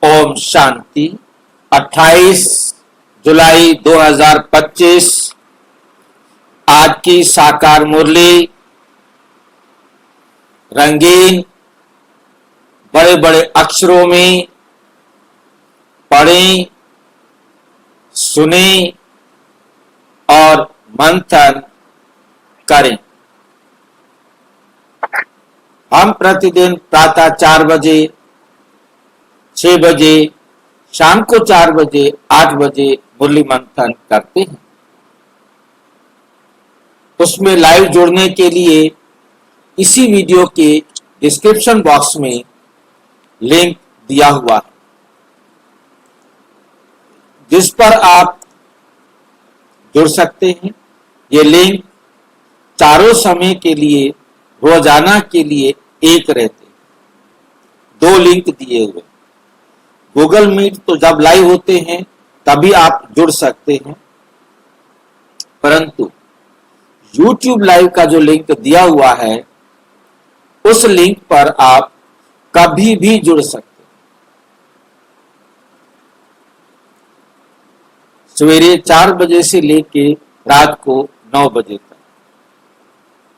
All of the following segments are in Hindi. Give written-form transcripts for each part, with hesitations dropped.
ओम शांति। 28 जुलाई 2025 आज की साकार मुरली रंगीन बड़े बड़े अक्षरों में पढ़ें, सुनें और मंथन करें। हम प्रतिदिन प्रातः 4 बजे, 6 बजे, शाम को 4 बजे, 8 बजे मुरली मंथन करते हैं। उसमें लाइव जुड़ने के लिए इसी वीडियो के डिस्क्रिप्शन बॉक्स में लिंक दिया हुआ है, जिस पर आप जुड़ सकते हैं। ये लिंक चारों समय के लिए, रोजाना के लिए एक रहते हैं, 2 लिंक दिए हुए। गूगल मीट तो जब लाइव होते हैं तभी आप जुड़ सकते हैं, परंतु YouTube लाइव का जो लिंक दिया हुआ है उस लिंक पर आप कभी भी जुड़ सकते हैं। सवेरे 4 बजे से लेके रात को 9 बजे तक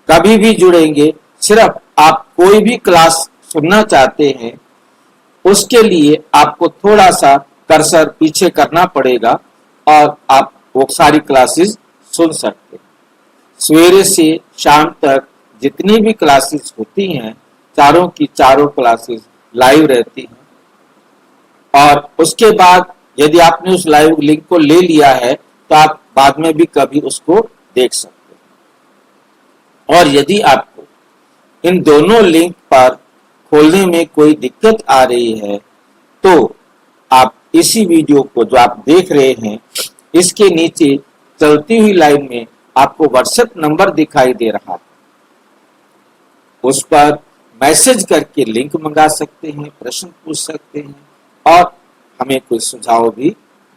कभी भी जुड़ेंगे। सिर्फ आप कोई भी क्लास सुनना चाहते हैं, उसके लिए आपको थोड़ा सा कर्सर पीछे करना पड़ेगा और आप वो सारी क्लासेस सुन सकते हैं। सवेरे से शाम तक जितनी भी क्लासेस होती हैं, चारों की चारों क्लासेस लाइव रहती हैं। और उसके बाद यदि आपने उस लाइव लिंक को ले लिया है तो आप बाद में भी कभी उसको देख सकते हैं। और यदि आपको इन दोनों लिंक पर खोलने में कोई दिक्कत आ रही है तो आप इसी वीडियो को जो आप देख रहे हैं, इसके नीचे चलती हुई लाइन में आपको व्हाट्सएप नंबर दिखाई दे रहा है, उस पर मैसेज करके लिंक मंगा सकते हैं, प्रश्न पूछ सकते हैं और हमें कोई सुझाव भी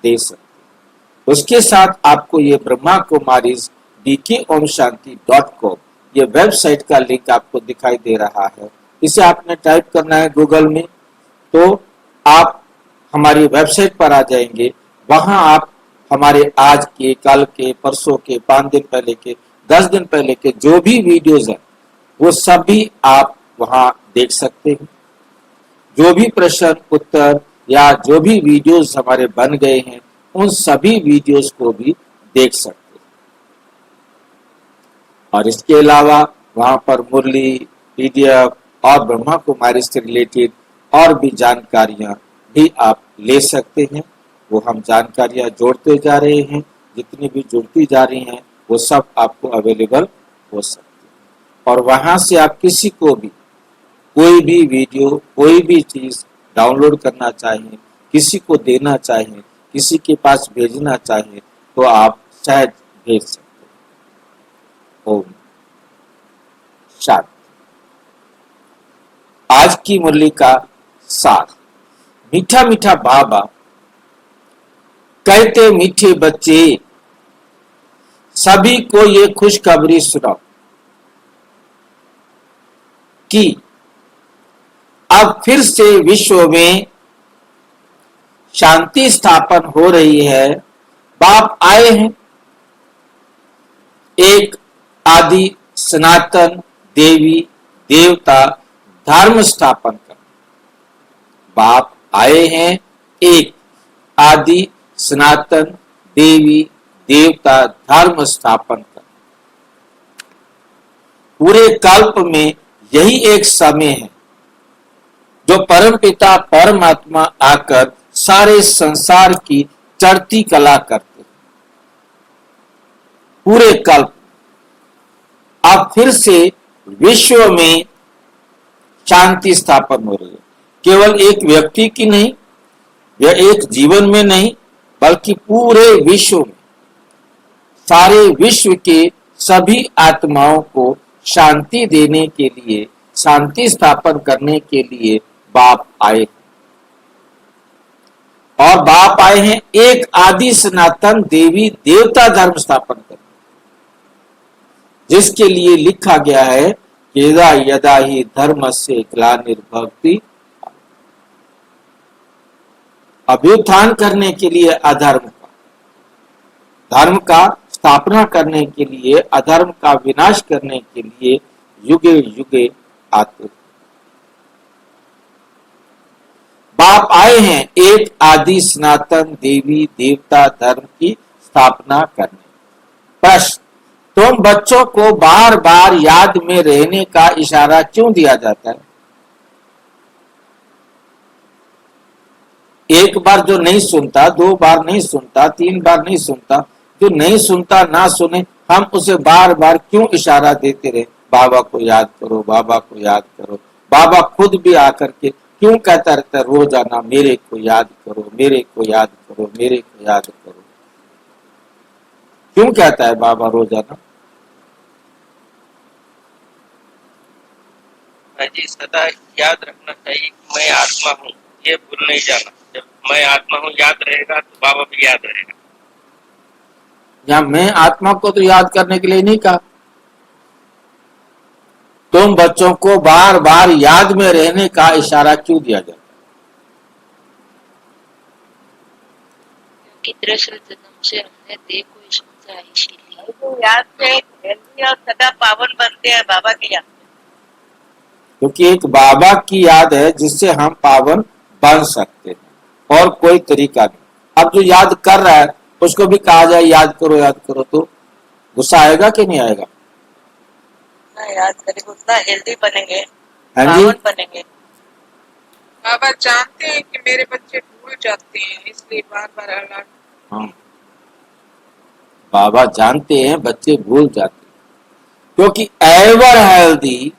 दे सकते हैं। उसके साथ आपको ये ब्रह्मा कुमारीज DKOmShanti.com ये वेबसाइट का लिंक आपको दिखाई दे रहा है। इसे आपने टाइप करना है गूगल में, तो आप हमारी वेबसाइट पर आ जाएंगे। वहां आप हमारे आज के, कल के, परसों के, 5 दिन पहले के, 10 दिन पहले के जो भी वीडियोज हैं वो सभी आप वहां देख सकते हैं। जो भी प्रश्न उत्तर या जो भी वीडियोज हमारे बन गए हैं उन सभी वीडियोज को भी देख सकते हैं। और इसके अलावा वहां पर मुरली, PDF और ब्रह्मा कुमारी से रिलेटेड और भी जानकारियां भी आप ले सकते हैं। वो हम जानकारियां जोड़ते जा रहे हैं, जितनी भी जुड़ती जा रही हैं वो सब आपको अवेलेबल हो सकती है। और वहां से आप किसी को भी कोई भी वीडियो, कोई भी चीज डाउनलोड करना चाहें, किसी को देना चाहें, किसी के पास भेजना चाहें तो आप सहज भेज सकते हैं। ओम शांति। आज की मुरली का सार। मीठा मीठा बाबा कहते, मीठे बच्चे सभी को ये खुशखबरी सुनाओ कि अब फिर से विश्व में शांति स्थापन हो रही है। बाप आए हैं एक आदि सनातन देवी देवता धर्म स्थापन कर। बाप आए हैं एक आदि सनातन देवी देवता धर्म स्थापन कर। पूरे कल्प में यही एक समय है जो परमपिता परमात्मा आकर सारे संसार की चढ़ती कला करते हैं। पूरे कल्प अब फिर से विश्व में शांति स्थापन हो रही है। केवल एक व्यक्ति की नहीं, यह एक जीवन में नहीं, बल्कि पूरे विश्व में, सारे विश्व के सभी आत्माओं को शांति देने के लिए, शांति स्थापन करने के लिए बाप आए। और बाप आए हैं एक आदि सनातन देवी देवता धर्म स्थापन करने, जिसके लिए लिखा गया है यदा यदा ही धर्म से ग्लानिर्भवति। अभ्युत्थान करने के लिए अधर्म का, धर्म का स्थापना करने के लिए, अधर्म का विनाश करने के लिए युगे युगे आते। बाप आए हैं एक आदि सनातन देवी देवता धर्म की स्थापना करने। प्रश्न, तुम बच्चों को बार बार याद में रहने का इशारा क्यों दिया जाता है? एक बार जो नहीं सुनता, दो बार नहीं सुनता, तीन बार नहीं सुनता, जो नहीं सुनता ना सुने, हम उसे बार बार क्यों इशारा देते रहे, बाबा को याद करो, बाबा को याद करो। बाबा खुद भी आकर के क्यों कहता रहता है रोजाना, मेरे को याद करो, मेरे को याद करो, मेरे को याद करो। क्यों कहता है बाबा रोजाना? जी सदा याद रखना चाहिए कि मैं आत्मा हूँ, ये भूल नहीं जाना। जब मैं आत्मा हूँ याद रहेगा तो बाबा भी याद रहेगा। या मैं आत्मा को तो याद करने के लिए नहीं कहा। तुम बच्चों को बार बार याद में रहने का इशारा क्यों दिया जाता? क्योंकि दरअसल जन्म से हमने देह को समझा है, इसीलिए तो याद से हेल्दी और सदा पावन बनते हैं बाबा की याद। क्योंकि एक बाबा की याद है जिससे हम पावन बन सकते हैं, और कोई तरीका नहीं। अब जो याद कर रहा है उसको भी कहा जाए याद करो, तो गुस्सा आएगा कि नहीं आएगा? याद करेंगे उतना हेल्दी बनेंगे, हाँ जी, पावन बनेंगे। बाबा जानते हैं कि मेरे बच्चे भूल जाते हैं, इसलिए बार बार अलर्ट। हाँ, बाबा जानते हैं बच्चे भूल जाते हैं, क्योंकि एवर हेल्दी,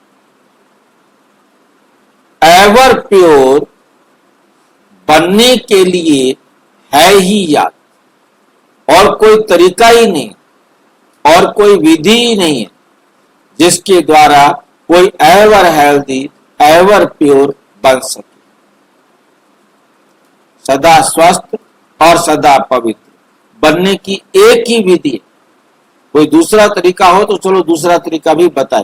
एवर प्योर बनने के लिए है ही याद, और कोई तरीका ही नहीं, और कोई विधि ही नहीं है जिसके द्वारा कोई एवर हेल्दी, एवर प्योर बन सके। सदा स्वस्थ और सदा पवित्र बनने की एक ही विधि है। कोई दूसरा तरीका हो तो चलो दूसरा तरीका भी बताएं।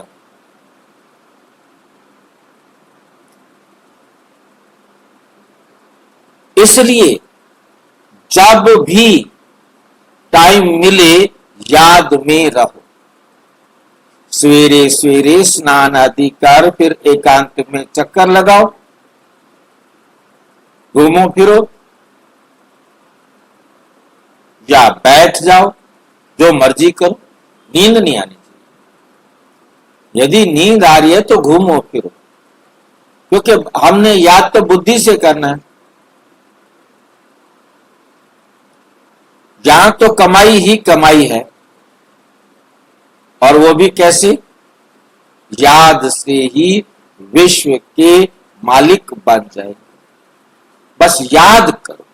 इसलिए जब भी टाइम मिले याद में रहो। सवेरे सवेरे स्नान आदि कर फिर एकांत में चक्कर लगाओ, घूमो फिरो, या बैठ जाओ, जो मर्जी करो, नींद नहीं आनी चाहिए। यदि नींद आ रही है तो घूमो फिरो, क्योंकि हमने याद तो बुद्धि से करना है। यहां तो कमाई ही कमाई है, और वो भी कैसे? याद से ही विश्व के मालिक बन जाए। बस याद करो,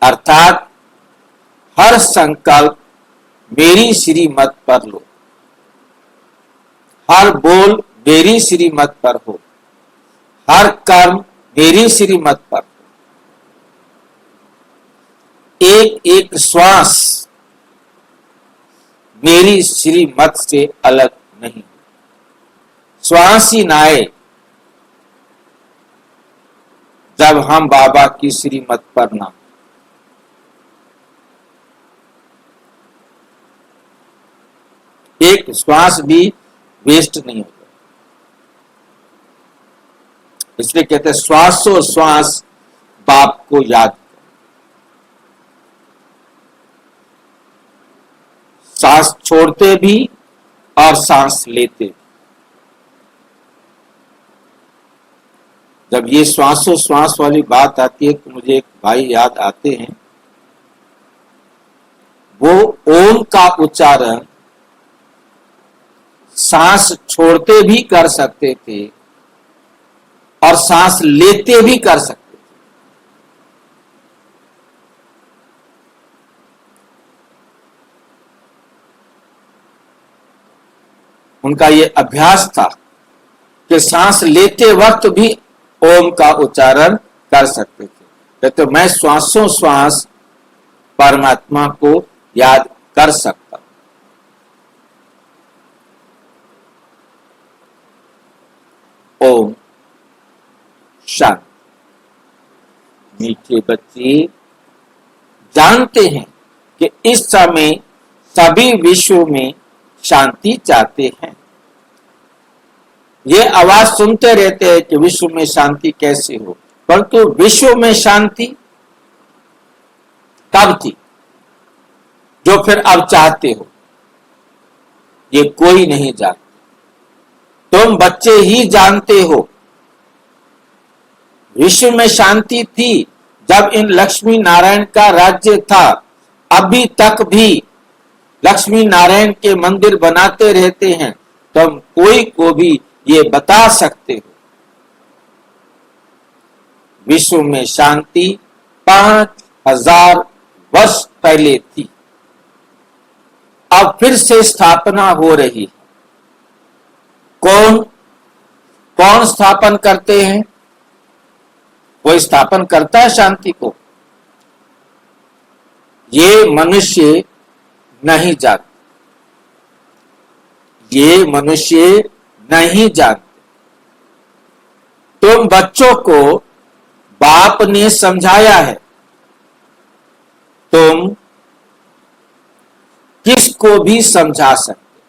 अर्थात हर संकल्प मेरी श्रीमत पर लो, हर बोल मेरी श्रीमत पर हो, हर कर्म मेरी श्रीमत पर हो। एक एक श्वास मेरी श्रीमत से अलग नहीं। श्वास ही ना आए जब हम बाबा की श्रीमत पर ना। एक श्वास भी वेस्ट नहीं होता। इसलिए कहते हैं श्वासों श्वास बाप को याद। सांस छोड़ते भी और सांस लेते भी। जब ये श्वासों श्वास वाली बात आती है तो मुझे एक भाई याद आते हैं। वो ओम का उच्चारण सांस छोड़ते भी कर सकते थे और सांस लेते भी कर सकते थे। उनका ये अभ्यास था कि सांस लेते वक्त भी ओम का उच्चारण कर सकते थे। कहते मैं श्वासों श्वास परमात्मा को याद कर सकता हूं। ओम शांति। मीठे बच्चे जानते हैं कि इस समय सभी विश्व में शांति चाहते हैं। ये आवाज सुनते रहते हैं कि विश्व में शांति कैसे हो, परंतु विश्व में शांति कब थी जो फिर अब चाहते हो, ये कोई नहीं जानता। तुम बच्चे ही जानते हो। विश्व में शांति थी जब इन लक्ष्मी नारायण का राज्य था। अभी तक भी लक्ष्मी नारायण के मंदिर बनाते रहते हैं। तुम कोई को भी ये बता सकते हो विश्व में शांति 5000 वर्ष पहले थी। अब फिर से स्थापना हो रही है। कौन स्थापन करते हैं? कोई स्थापन करता है शांति को? ये मनुष्य नहीं जानते, ये मनुष्य नहीं जानते। तुम बच्चों को बाप ने समझाया है, तुम किसको भी समझा सकते,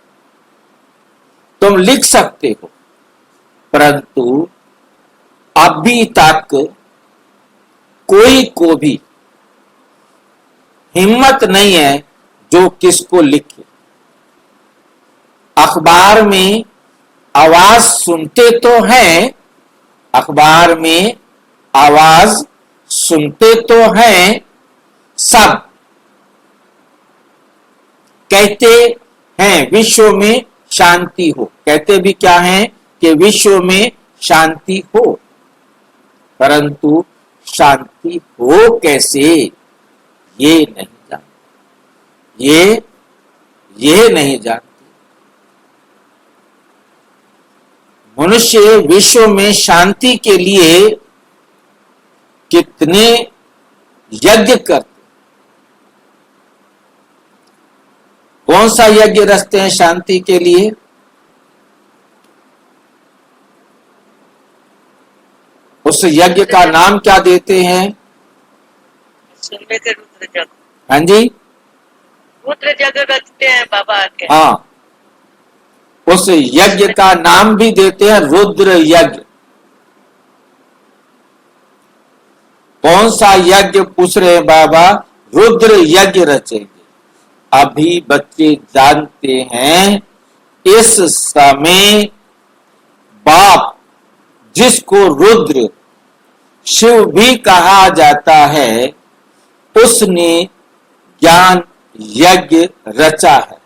तुम लिख सकते हो, परंतु अभी तक कोई को भी हिम्मत नहीं है जो किसको लिखे। अखबार में आवाज सुनते तो हैं, अखबार में आवाज सुनते तो हैं, सब कहते हैं विश्व में शांति हो। कहते भी क्या है कि विश्व में शांति हो, परंतु शांति हो कैसे ये नहीं जानते, ये नहीं जानते। मनुष्य विश्व में शांति के लिए कितने यज्ञ करते, कौन सा यज्ञ रचते हैं शांति के लिए? उस यज्ञ का नाम क्या देते हैं? सुनने के रुद्र जग। हाँ जी, रुद्र जग रचते हैं बाबा आके। हाँ, उस यज्ञ का नाम भी देते हैं रुद्र यज्ञ। कौन सा यज्ञ पूछ रहे हैं बाबा? रुद्र यज्ञ रचेंगे। अभी बच्चे जानते हैं इस समय बाप जिसको रुद्र शिव भी कहा जाता है, उसने ज्ञान यज्ञ रचा है।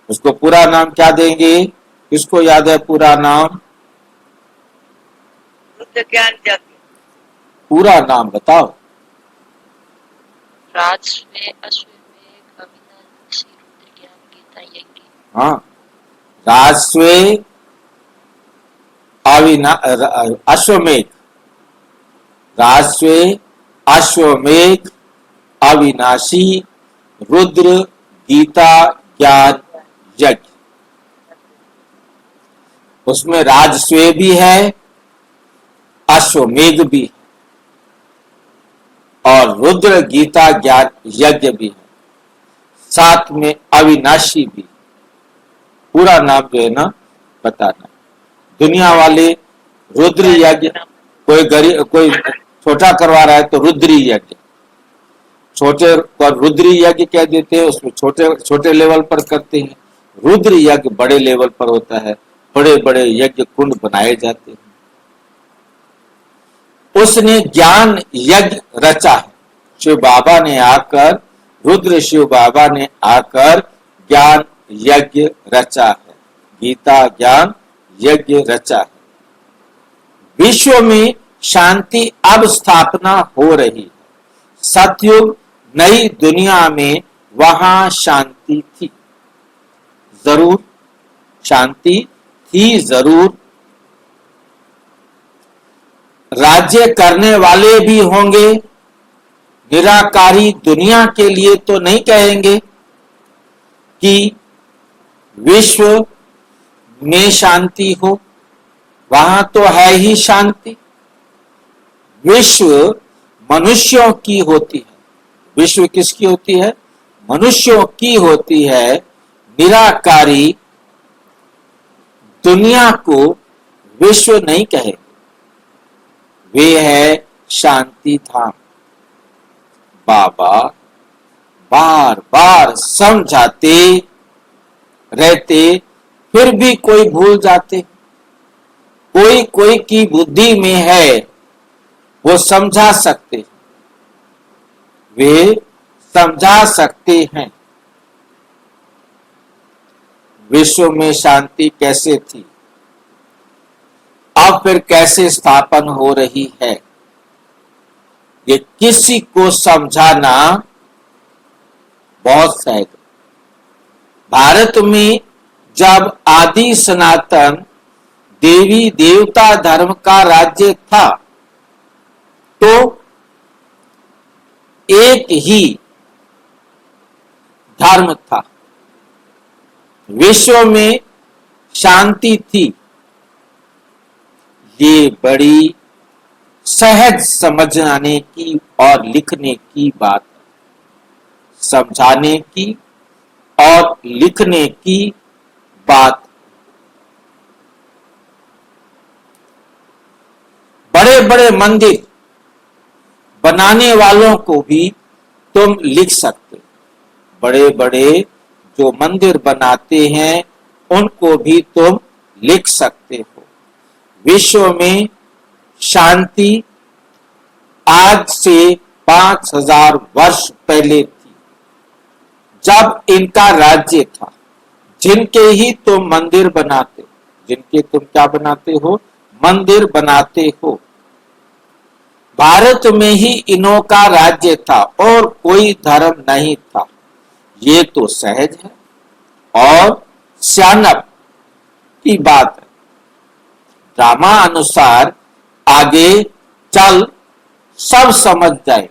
उसको पूरा नाम क्या देंगे? किसको याद है पूरा नाम? रुद्र ज्ञान यज्ञ। पूरा नाम बताओ। राजस्व अश्वमेध अविनाशी रुद्र ज्ञान गीता यज्ञ। हाँ, राजस्व अश्वमेध, राजस्व अश्वमेध अविनाशी रुद्र गीता ज्ञान यज्ञ। उसमें राजस्व भी है, अश्वमेध भी है और रुद्र गीता ज्ञान यज्ञ भी है, साथ में अविनाशी भी। पूरा नाम जो है ना बताना। दुनिया वाले रुद्र यज्ञ, कोई गरीब कोई छोटा करवा रहा है तो रुद्री यज्ञ, छोटे पर रुद्री यज्ञ कह देते हैं, उसमें छोटे लेवल पर करते हैं। रुद्र यज्ञ बड़े लेवल पर होता है, बड़े बड़े यज्ञ कुंड बनाए जाते हैं। उसने ज्ञान यज्ञ रचा है। शिव बाबा ने आकर, रुद्र शिव बाबा ने आकर ज्ञान यज्ञ रचा है, गीता ज्ञान यज्ञ रचा है। विश्व में शांति अब स्थापना हो रही है। सतयुग नई दुनिया में वहां शांति थी, जरूर शांति थी, जरूर। राज्य करने वाले भी होंगे, निराकारी दुनिया के लिए तो नहीं कहेंगे कि विश्व में शांति हो, वहां तो है ही शांति। विश्व मनुष्यों की होती है। विश्व किसकी होती है? मनुष्यों की होती है। निराकारी दुनिया को विश्व नहीं कहे, वे है शांति धाम। बाबा बार बार समझाते रहते, फिर भी कोई भूल जाते। कोई कोई की बुद्धि में है, वो समझा सकते, वे समझा सकते हैं। विश्व में शांति कैसे थी, अब फिर कैसे स्थापन हो रही है, ये किसी को समझाना बहुत सहज। भारत में जब आदि सनातन देवी देवता धर्म का राज्य था, तो एक ही धर्म था, विश्व में शांति थी। ये बड़ी सहज समझने की और लिखने की बात है, समझाने की और लिखने की बात। बड़े बड़े मंदिर बनाने वालों को भी तुम लिख सकते, बड़े बड़े जो मंदिर बनाते हैं उनको भी तुम लिख सकते हो। विश्व में शांति आज से 5000 वर्ष पहले थी, जब इनका राज्य था। जिनके ही तुम मंदिर बनाते, जिनके तुम क्या बनाते हो? मंदिर बनाते हो। भारत में ही इन्हों का राज्य था और कोई धर्म नहीं था। ये तो सहज है और सियानप की बात है। ड्रामा अनुसार आगे चल सब समझ जाएंगे।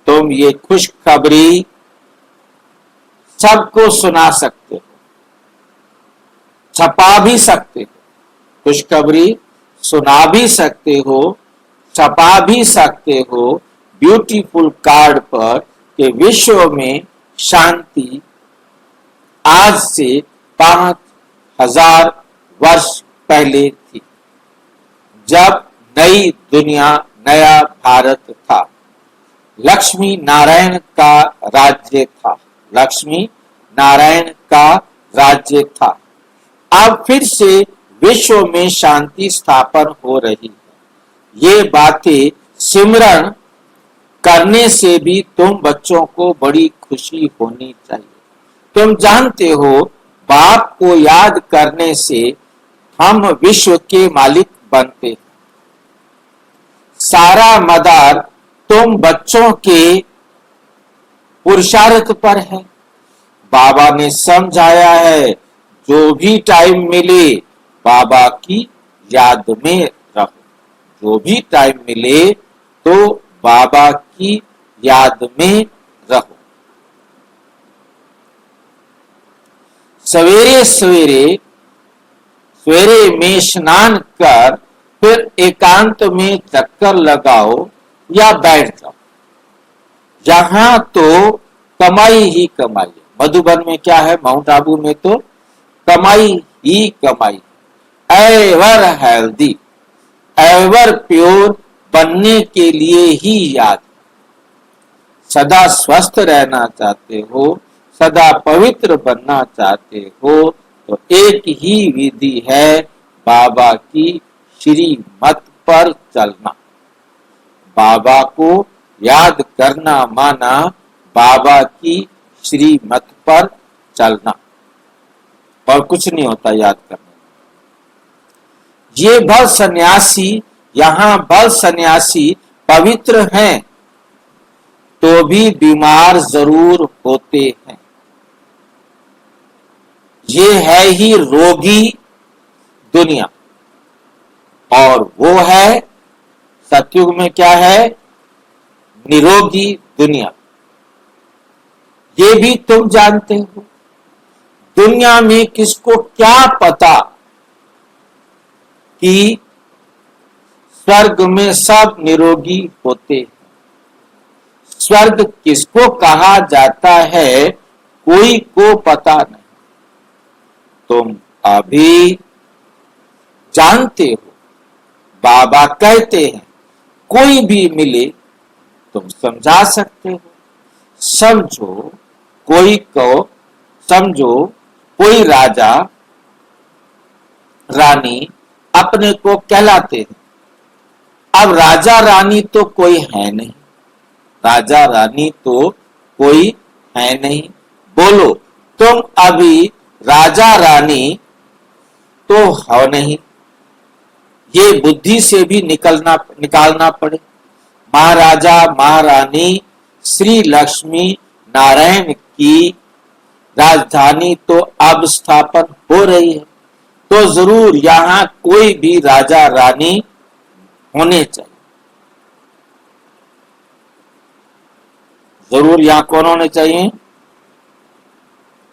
तुम ये खुशखबरी सबको सुना सकते हो, छपा भी सकते हो, खुशखबरी सुना भी सकते हो, छपा भी सकते हो ब्यूटीफुल कार्ड पर कि विश्व में शांति आज से 5000 वर्ष पहले थी, जब नई दुनिया, नया भारत था। लक्ष्मी नारायण का राज्य था, लक्ष्मी नारायण का राज्य था। अब फिर से विश्व में शांति स्थापन हो रही है। ये बातें सिमरण करने से भी तुम बच्चों को बड़ी खुशी होनी चाहिए। तुम जानते हो, बाप को याद करने से हम विश्व के मालिक बनते हैं। सारा मदार तुम बच्चों के पुरुषार्थ पर है। बाबा ने समझाया है, जो भी टाइम मिले बाबा की याद में रहो। जो भी टाइम मिले तो बाबा की याद में रहो। सवेरे सवेरे सवेरे में स्नान कर फिर एकांत में चक्कर लगाओ या बैठ जाओ। यहां तो कमाई ही कमाई। मधुबन में क्या है, माउंट आबू में तो कमाई ही कमाई। एवर हेल्दी, एवर प्योर बनने के लिए ही याद। सदा स्वस्थ रहना चाहते हो, सदा पवित्र बनना चाहते हो, तो एक ही विधि है, बाबा की श्रीमत पर चलना। बाबा को याद करना माना बाबा की श्रीमत पर चलना, और कुछ नहीं होता याद करना। ये भव सन्यासी, यहां भव सन्यासी पवित्र हैं तो भी बीमार जरूर होते हैं। ये है ही रोगी दुनिया, और वो है सतयुग में क्या है, निरोगी दुनिया। ये भी तुम जानते हो। दुनिया में किसको क्या पता कि स्वर्ग में सब निरोगी होते हैं। स्वर्ग किसको कहा जाता है कोई को पता नहीं। तुम अभी जानते हो, बाबा कहते हैं कोई भी मिले तुम समझा सकते हो। समझो कोई राजा रानी अपने को कहलाते हैं। अब राजा रानी तो कोई है नहीं, राजा रानी तो कोई है नहीं। बोलो तुम अभी राजा रानी तो हो नहीं, ये बुद्धि से भी निकालना पड़े। महाराजा महारानी श्री लक्ष्मी नारायण की राजधानी तो अब स्थापन हो रही है, तो जरूर यहाँ कोई भी राजा रानी होने चाहिए। जरूर यहाँ कौन होने चाहिए?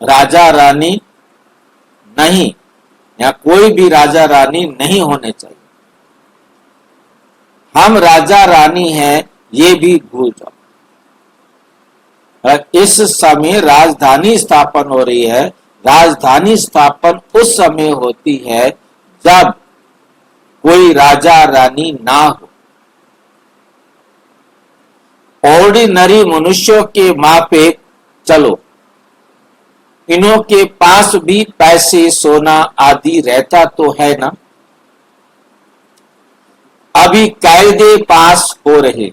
राजा रानी नहीं, यहाँ कोई भी राजा रानी नहीं होने चाहिए। हम राजा रानी हैं ये भी भूल जाओ। इस समय राजधानी स्थापन हो रही है। राजधानी स्थापन उस समय होती है जब कोई राजा रानी ना हो। ऑर्डिनरी मनुष्यों के मापे चलो, इनों के पास भी पैसे सोना आदि रहता तो है ना। अभी कायदे पास हो रहे,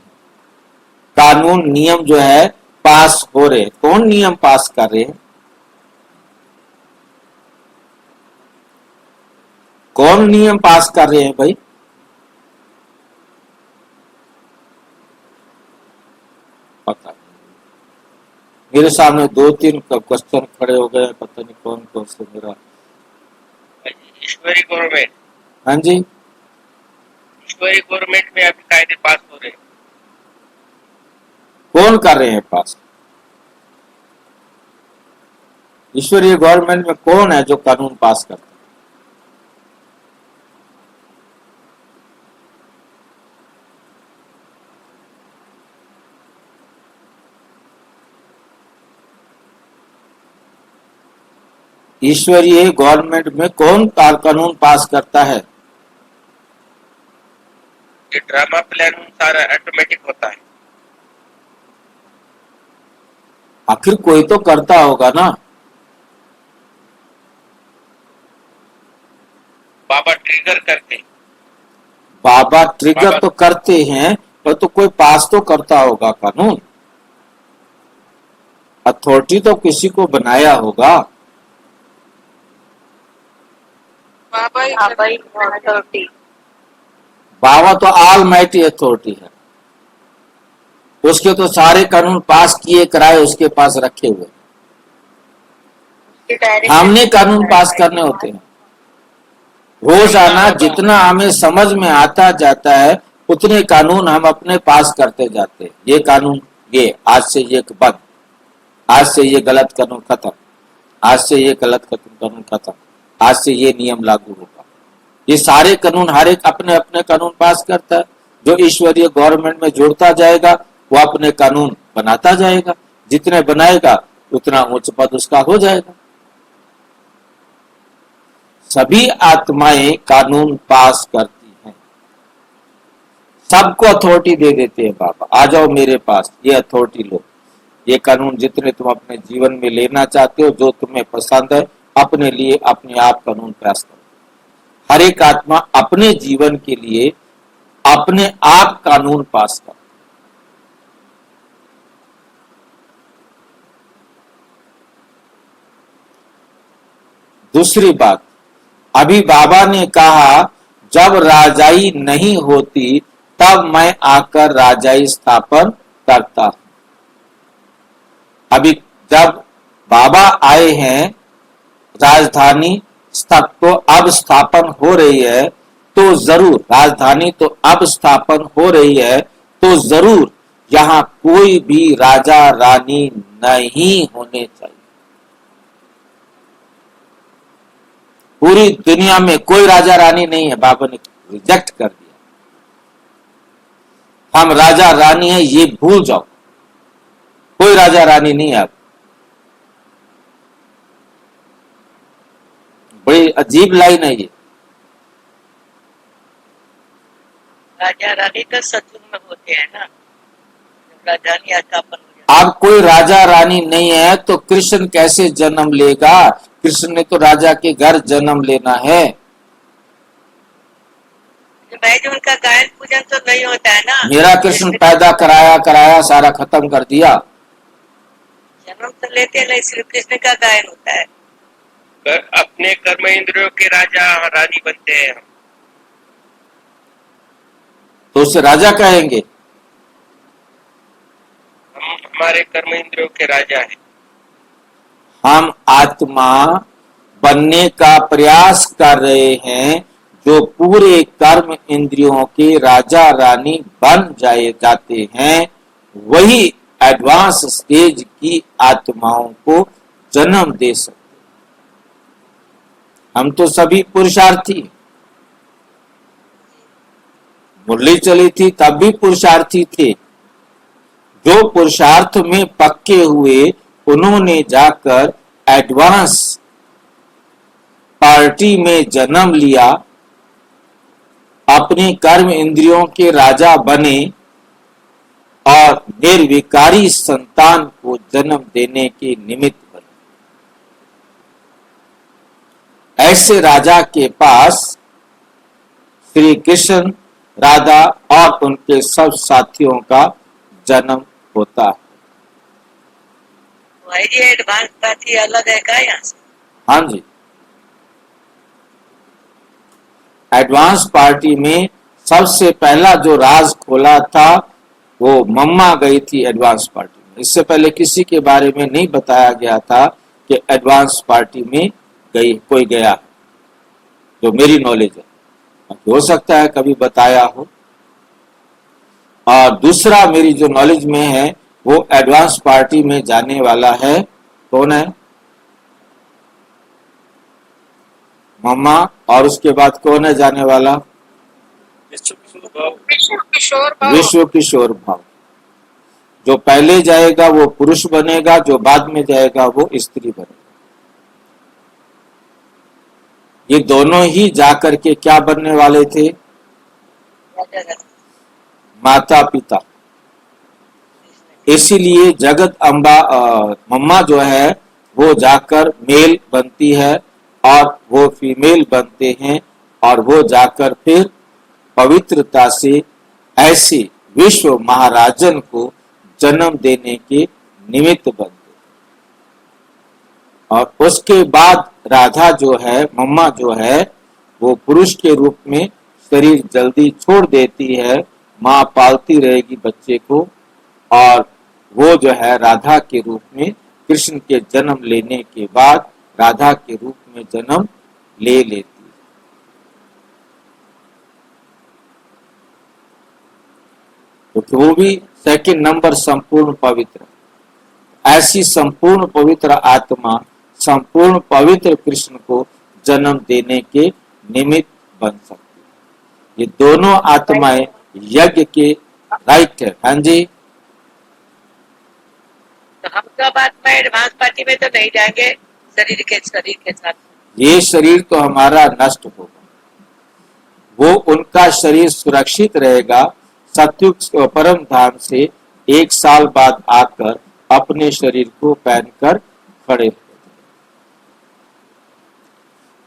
कानून नियम जो है पास हो रहे। कौन नियम पास कर रहे हैं? कौन नियम पास कर रहे हैं भाई? पता नहीं। मेरे सामने 2-3 क्वेश्चन खड़े हो गए, पता नहीं कौन कौन से। मेरा ईश्वरी गवर्नमेंट, हाँ जी, ईश्वरी गवर्नमेंट में अभी कायदे पास हो रहे हैं। कौन कर रहे हैं पास? ईश्वरीय गवर्नमेंट में कौन है जो कानून पास करता है? ईश्वरीय गवर्नमेंट में कौन कानून पास करता है? ये ड्रामा प्लान सारा ऑटोमेटिक होता है। आखिर कोई तो करता होगा ना। बाबा ट्रिगर करते, बाबा ट्रिगर तो करते हैं, पर तो कोई पास तो करता होगा कानून। अथॉरिटी तो किसी को बनाया होगा। बाबा ही अथॉरिटी। बाबा तो ऑलमाइटी अथॉरिटी है, उसके तो सारे कानून पास किए कराए उसके पास रखे हुए। हमने कानून पास करने होते हैं। रोजाना जितना हमें समझ में आता जाता है उतने कानून हम अपने पास करते जाते हैं। ये कानून, ये आज से ये बंद, आज से ये गलत कानून खत्म, आज से ये गलत कानून खत्म, आज से ये नियम लागू होगा। ये सारे कानून हर एक अपने अपने कानून पास करता है। जो ईश्वरीय गवर्नमेंट में जुड़ता जाएगा वो अपने कानून बनाता जाएगा। जितने बनाएगा उतना उच्च पद उसका हो जाएगा। सभी आत्माएं कानून पास करती हैं, सबको अथॉरिटी दे देते हैं। बाबा आ जाओ मेरे पास, ये अथॉरिटी लो, ये कानून जितने तुम अपने जीवन में लेना चाहते हो, जो तुम्हें पसंद है, अपने लिए अपने आप कानून पास करो। हर एक आत्मा अपने जीवन के लिए अपने आप कानून पास करो। दूसरी बात, अभी बाबा ने कहा जब राजाई नहीं होती तब मैं आकर राजाई स्थापन करता हूं। अभी जब बाबा आए हैं, राजधानी तो अब स्थापन हो रही है, तो जरूर राजधानी तो अब स्थापन हो रही है, तो जरूर यहाँ कोई भी राजा रानी नहीं होने चाहिए। पूरी दुनिया में कोई राजा रानी नहीं है, बाबा ने रिजेक्ट कर दिया। हम राजा रानी हैं ये भूल जाओ। कोई राजा रानी नहीं है आप। बड़ी अजीब लाइन है ये। राजा रानी तो सत्युग में होते हैं ना, जब राजधानी स्थापन हो जाती आप कोई राजा रानी नहीं है तो कृष्ण कैसे जन्म लेगा? कृष्ण ने तो राजा के घर जन्म लेना है। है। भाई जी उनका गायन पूजन तो नहीं होता है ना। मेरा कृष्ण पैदा कराया सारा खत्म कर दिया। जन्म तो लेते नहीं, श्री कृष्ण का गायन होता है। अपने कर्म इंद्रियों के राजा रानी बनते हैं हम। तो उसे राजा कहेंगे। हम हमारे कर्म इंद्रियों के राजा हैं। हम आत्मा बनने का प्रयास कर रहे हैं जो पूरे कर्म इंद्रियों के राजा रानी बन जाते हैं, वही एडवांस स्टेज की आत्माओं को जन्म दे सकते। हम तो सभी पुरुषार्थी। मुरली चली थी तब भी पुरुषार्थी थे। जो पुरुषार्थ में पक्के हुए उन्होंने जाकर एडवांस पार्टी में जन्म लिया, अपने कर्म इंद्रियों के राजा बने और निर्विकारी संतान को जन्म देने के निमित्त बने। ऐसे राजा के पास श्री कृष्ण, राधा और उनके सब साथियों का जन्म होता है। भाई जी एडवांस पार्टी अलग है क्या यहाँ से? हाँ जी, एडवांस पार्टी में सबसे पहला जो राज खोला था वो मम्मा गई थी एडवांस पार्टी में। इससे पहले किसी के बारे में नहीं बताया गया था कि एडवांस पार्टी में कोई गया, जो मेरी नॉलेज है। हो सकता है कभी बताया हो। और दूसरा मेरी जो नॉलेज में है वो एडवांस पार्टी में जाने वाला है, कौन है? मम्मा। और उसके बाद कौन है जाने वाला? विश्व किशोर भाव। विश्व किशोर भाव। जो पहले जाएगा वो पुरुष बनेगा, जो बाद में जाएगा वो स्त्री बनेगा। ये दोनों ही जाकर के क्या बनने वाले थे? माता पिता। इसीलिए जगत अम्बा मम्मा जो है वो जाकर मेल बनती है और वो फीमेल बनते हैं, और वो जाकर फिर पवित्रता से ऐसे विश्व महाराजन को जन्म देने के निमित्त बनते। और उसके बाद राधा जो है, मम्मा जो है, वो पुरुष के रूप में शरीर जल्दी छोड़ देती है। माँ पालती रहेगी बच्चे को, और वो जो है राधा के रूप में कृष्ण के जन्म लेने के बाद राधा के रूप में जन्म ले लेती है। तो वो भी सेकंड नंबर संपूर्ण पवित्र। ऐसी संपूर्ण पवित्र आत्मा संपूर्ण पवित्र कृष्ण को जन्म देने के निमित्त बन सकती है। ये दोनों आत्माएं यज्ञ के राइट है। हाँ जी, तो हम तो बात में एडवांस पार्टी में तो नहीं जाएंगे शरीर के साथ। ये शरीर तो हमारा नष्ट होगा, वो उनका शरीर सुरक्षित रहेगा। सत्युग परम धाम से 1 साल बाद आकर अपने शरीर को पहनकर खड़े हो।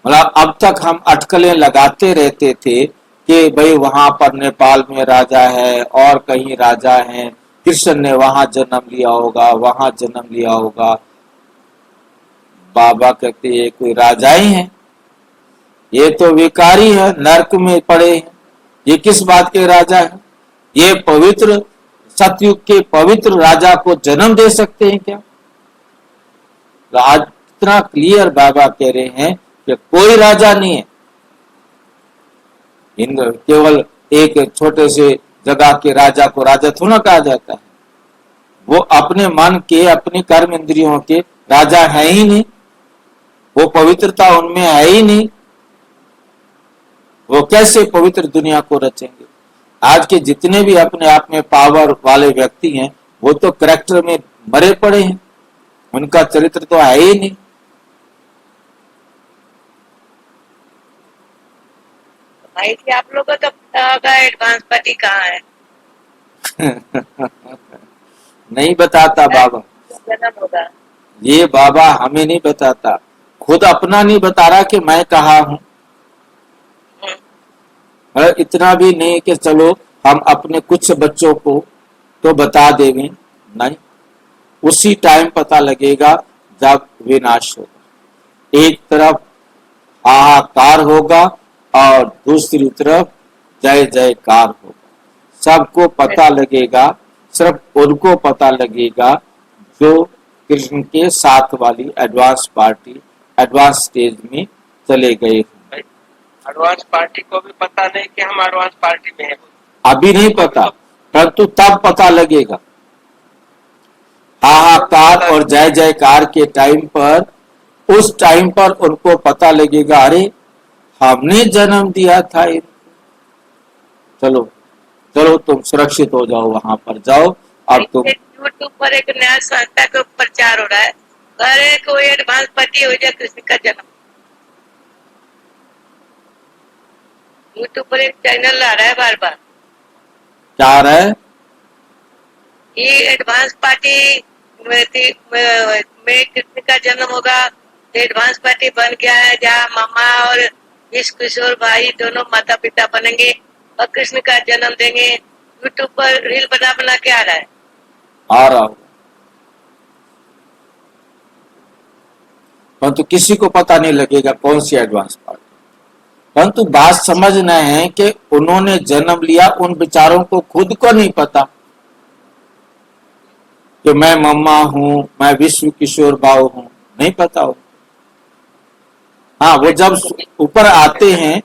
मतलब अब तक हम अटकलें लगाते रहते थे कि भाई वहां पर नेपाल में राजा है और कहीं राजा है, कृष्ण ने वहां जन्म लिया होगा, वहां जन्म लिया होगा। बाबा कहते ये कोई राजाएं हैं, ये तो विकारी है, नरक में पड़े हैं। ये किस बात के राजा है? ये पवित्र सतयुग के पवित्र राजा को जन्म दे सकते हैं क्या? तो आज इतना क्लियर बाबा कह रहे हैं कि कोई राजा नहीं है। इन केवल एक छोटे से जगह के राजा को राजा थोड़ा कहा जाता है। वो अपने मन के, अपने कर्म इंद्रियों के राजा है ही नहीं। वो पवित्रता उनमें है ही नहीं। वो कैसे पवित्र दुनिया को रचेंगे? आज के जितने भी अपने आप में पावर वाले व्यक्ति हैं वो तो करैक्टर में मरे पड़े हैं, उनका चरित्र तो है ही नहीं। भाई जी आप लोगों को तो पता होगा एडवांस पार्टी कहाँ है। नहीं बताता बाबा, जन्म होगा। ये बाबा हमें नहीं बताता, खुद अपना नहीं बता रहा कि मैं कहा हूं। इतना भी नहीं कि चलो हम अपने कुछ बच्चों को तो बता देंगे, नहीं, उसी टाइम पता लगेगा जब विनाश होगा। एक तरफ हाहाकार होगा और दूसरी तरफ जय जयकार होगा। सबको पता लगेगा, सिर्फ उनको पता लगेगा जो कृष्ण के साथ वाली एडवांस पार्टी, एडवांस स्टेज में चले गए। एडवांस पार्टी को भी पता नहीं कि हम एडवांस पार्टी में हैं। अभी नहीं पता, परंतु तब पता लगेगा। हाहाकार और जय जयकार के टाइम पर, उस टाइम पर उनको पता लगेगा, अरे हमने जन्म दिया था इनको। चलो चलो तुम सुरक्षित हो जाओ, वहां पर जाओ। अब तुम यूट्यूब पर एक नया संस्था का प्रचार हो रहा है, अरे कोई एडवांस पार्टी हो जाए कृष्ण का जन्म। यूट्यूब पर एक चैनल आ रहा है बार बार, क्या आ रहा है? ये एडवांस पार्टी में कृष्ण का जन्म होगा। एडवांस पार्टी बन गया है जहाँ मामा और विश किशोर भाई दोनों माता पिता बनेंगे और कृष्ण का जन्म देंगे। यूट्यूब पर रील बना बना के आ रहा है। आ रहा हूं, परंतु किसी को पता नहीं लगेगा कौन सी एडवांस पार्टी। परंतु बात समझना है कि उन्होंने जन्म लिया, उन बेचारों को खुद को नहीं पता कि मैं मम्मा हूं, मैं विश्व किशोर बाबू हूं, नहीं पता हो। हाँ, वो जब ऊपर आते हैं,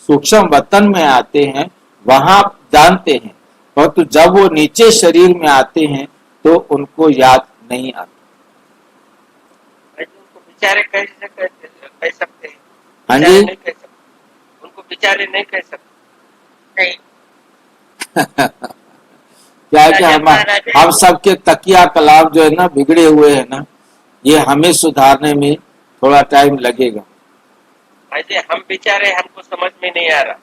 सूक्ष्म वतन में आते हैं, वहां जानते हैं, परंतु जब वो नीचे शरीर में आते हैं तो उनको याद नहीं आता। उनको बेचारे कैसे कह सकते हैं? हाँ जी, नहीं कह सकते, उनको बेचारे नहीं कह सकते। नहीं क्या है कि हम सबके तकिया कलाम जो है ना बिगड़े हुए हैं ना, ये हमें सुधारने में थोड़ा टाइम लगेगा। ऐसे हम बेचारे, हमको समझ में नहीं आ रहा,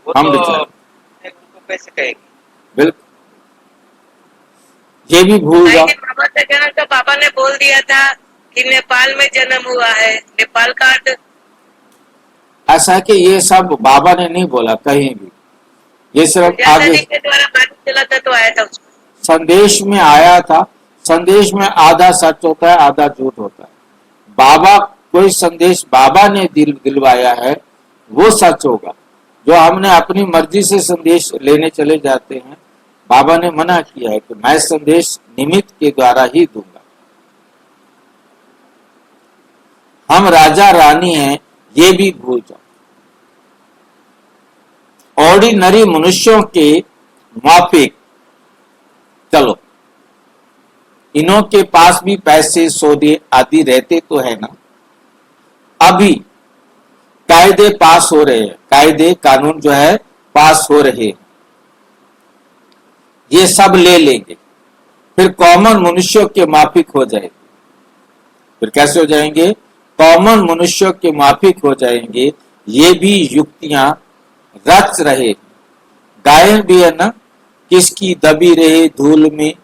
वो हम तो बेचारे उनको कैसे कहेंगे? बिल्कुल, ये भी भूल जाओ। बाबा का जन्म तो पापा ने बोल दिया था कि नेपाल में जन्म हुआ है, नेपाल का। ऐसा है कि ये सब बाबा ने नहीं बोला कहीं भी, ये सिर्फ आगे के द्वारा बात चला था तो आया था उसमें। संदेश में आया था। संदेश में आधा सच होता है, आधा झूठ होता है। बाबा, कोई संदेश बाबा ने दिलवाया है वो सच होगा। जो हमने अपनी मर्जी से संदेश लेने चले जाते हैं, बाबा ने मना किया है कि मैं संदेश निमित्त के द्वारा ही दूंगा। हम राजा रानी हैं, ये भी भूल जाओ। ऑर्डिनरी मनुष्यों के माफिक चलो, इन्हों के पास भी पैसे सौदे आदि रहते तो है ना। अभी कायदे पास हो रहे हैं, कायदे कानून जो है पास हो रहे हैं, ये सब ले लेंगे, फिर कॉमन मनुष्यों के माफिक हो जाएंगे। फिर कैसे हो जाएंगे? कॉमन मनुष्यों के माफिक हो जाएंगे। ये भी युक्तियां रच रहे। गायन भी है ना, किसकी दबी रहे धूल में,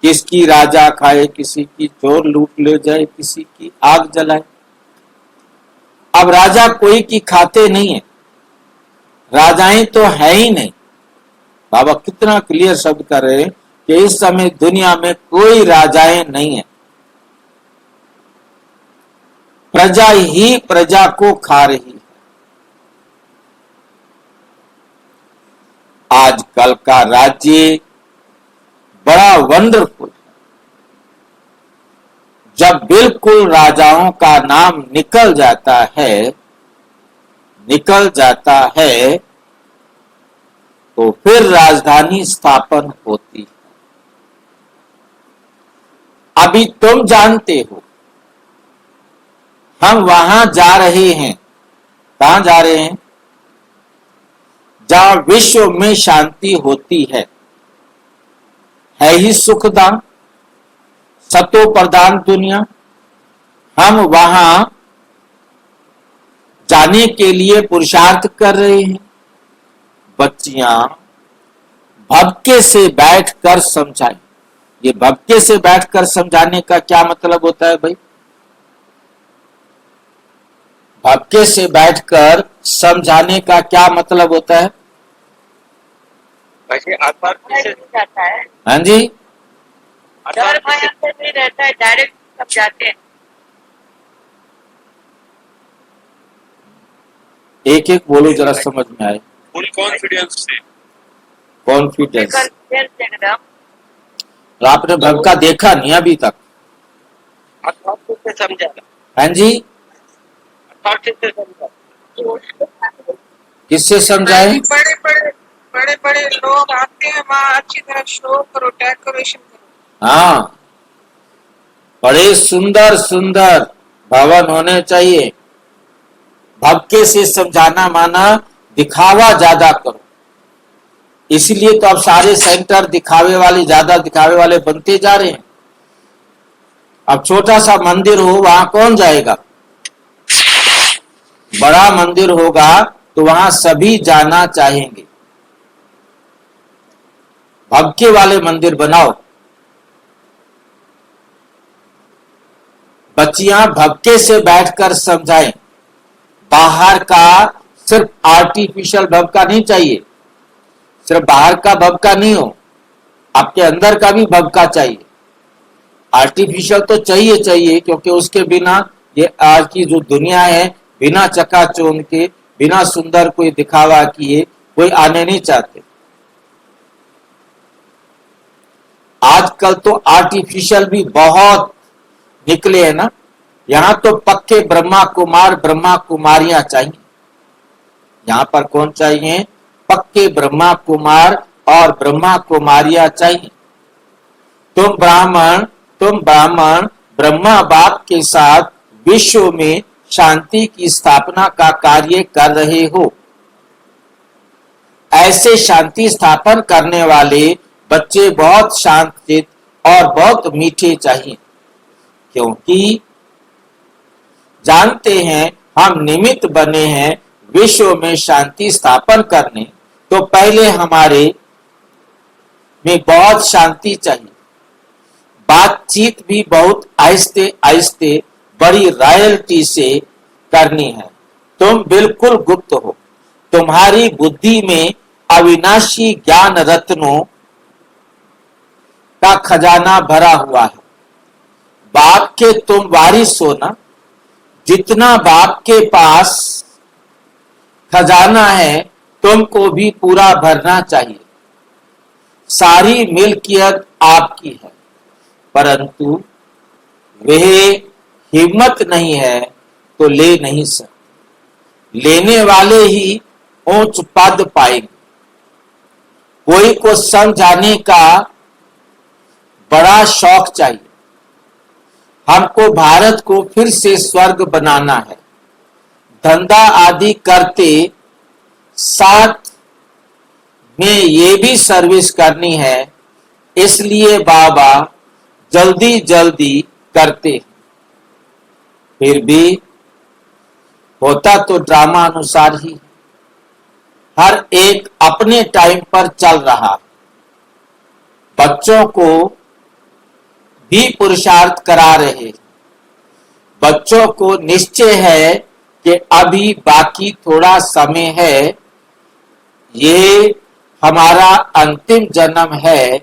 किसकी राजा खाए, किसी की चोर लूट ले जाए, किसी की आग जलाए। अब राजा कोई की खाते नहीं है, राजाएं तो है ही नहीं। बाबा कितना क्लियर शब्द कर रहे हैं कि इस समय दुनिया में कोई राजाएं नहीं है, प्रजा ही प्रजा को खा रही है। आजकल का राज्य बड़ा वंडरफुल है। जब बिल्कुल राजाओं का नाम निकल जाता है तो फिर राजधानी स्थापन होती है। अभी तुम जानते हो हम वहां जा रहे हैं। कहां जा रहे हैं? जहां विश्व में शांति होती है ही सुखदान, सतो प्रधान दुनिया। हम वहां जाने के लिए पुरुषार्थ कर रहे हैं। बच्चियां भक्के से बैठकर समझाएं। ये भक्के से बैठकर समझाने का क्या मतलब होता है भाई? भक्के से बैठकर समझाने का क्या मतलब होता है? वैसे आत्मा से जाता है, हाँ जी, डर भय अंदर नहीं रहता है, डायरेक्ट समझाते हैं। एक एक बोलो जरा समझ में आए। फुल कॉन्फिडेंस से। कॉन्फिडेंस। कॉन्फिडेंस एकदम। तो आपने भक्का देखा नहीं अभी तक? अथॉरिटी से समझाना। हाँ जी, अथॉरिटी से समझाना। किससे समझाए? बड़े बड़े लोग आते हैं वहाँ, अच्छी तरह शो करो, डेकोरेशन करो। हाँ, बड़े सुंदर सुंदर भवन होने चाहिए। भक्के से समझाना माना दिखावा ज्यादा करो। इसलिए तो अब सारे सेंटर दिखावे वाले, ज्यादा दिखावे वाले बनते जा रहे हैं। अब छोटा सा मंदिर हो वहां कौन जाएगा? बड़ा मंदिर होगा तो वहां सभी जाना चाहेंगे। भक्के वाले मंदिर बनाओ। बच्चियां भक्के से बैठकर समझाएं। बाहर का सिर्फ आर्टिफिशियल भक्का नहीं चाहिए, सिर्फ बाहर का भक्का नहीं हो, आपके अंदर का भी भक्का चाहिए। आर्टिफिशियल तो चाहिए चाहिए, क्योंकि उसके बिना ये आज की जो दुनिया है, बिना चकाचौंध के, बिना सुंदर कोई दिखावा किए कोई आने नहीं चाहते। आजकल तो आर्टिफिशियल भी बहुत निकले हैं ना। यहां तो पक्के ब्रह्मा कुमार ब्रह्मा कुमारियां चाहिए। यहां पर कौन चाहिए? पक्के ब्रह्मा कुमार और ब्रह्मा कुमारियां चाहिए। तुम ब्राह्मण ब्रह्मा बाप के साथ विश्व में शांति की स्थापना का कार्य कर रहे हो। ऐसे शांति स्थापन करने वाले बच्चे बहुत शांतचित्त और बहुत मीठे चाहिए, क्योंकि जानते हैं हम निमित्त बने हैं विश्व में शांति स्थापन करने। तो पहले हमारे में बहुत शांति चाहिए। बातचीत भी बहुत आहिस्ते आहिस्ते बड़ी रॉयल्टी से करनी है। तुम बिल्कुल गुप्त हो। तुम्हारी बुद्धि में अविनाशी ज्ञान रत्नों का खजाना भरा हुआ है। बाप के तुम वारिस हो ना। जितना बाप के पास खजाना है तुमको भी पूरा भरना चाहिए। सारी मिल्कियत आपकी है, परंतु वह हिम्मत नहीं है तो ले नहीं सकते। लेने वाले ही ऊंच पद पाएंगे। कोई को समझाने का बड़ा शौक चाहिए। हमको भारत को फिर से स्वर्ग बनाना है। धंधा आदि करते साथ में ये भी सर्विस करनी है, इसलिए बाबा जल्दी जल्दी करते हैं। फिर भी होता तो ड्रामा अनुसार ही। हर एक अपने टाइम पर चल रहा। बच्चों को भी पुरुषार्थ करा रहे। बच्चों को निश्चय है कि अभी बाकी थोड़ा समय है, ये हमारा अंतिम जन्म है,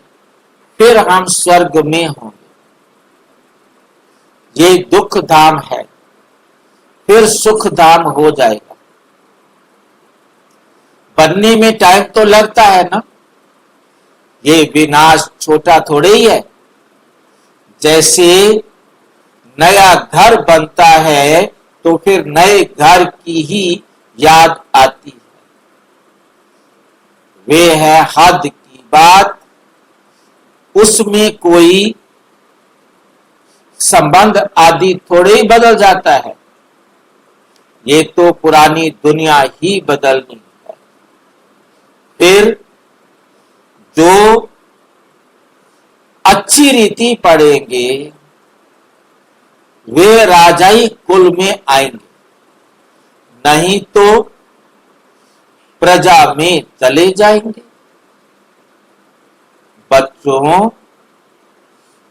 फिर हम स्वर्ग में होंगे। ये दुख धाम है, फिर सुख धाम हो जाएगा। बनने में टाइम तो लगता है ना। ये विनाश छोटा थोड़े ही है। जैसे नया घर बनता है तो फिर नए घर की ही याद आती है। वे है हद की बात, उसमें कोई संबंध आदि थोड़े ही बदल जाता है। ये तो पुरानी दुनिया ही बदलनी है। फिर जो अच्छी रीति पढ़ेंगे वे राजाई कुल में आएंगे, नहीं तो प्रजा में चले जाएंगे। बच्चों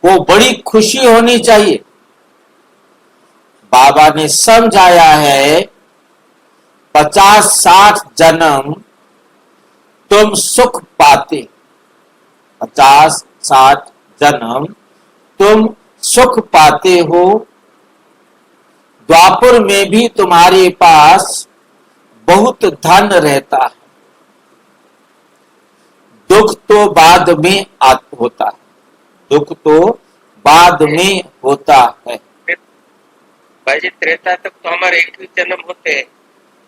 को बड़ी खुशी होनी चाहिए। बाबा ने समझाया है 50-60 जन्म तुम सुख पाते, 50-60 जन्म तुम सुख पाते हो। द्वापर में भी तुम्हारे पास बहुत धन रहता है, दुख तो बाद में होता है, दुख तो बाद में होता है। भाई जी त्रेता तक तो हमारे 21 जन्म होते हैं,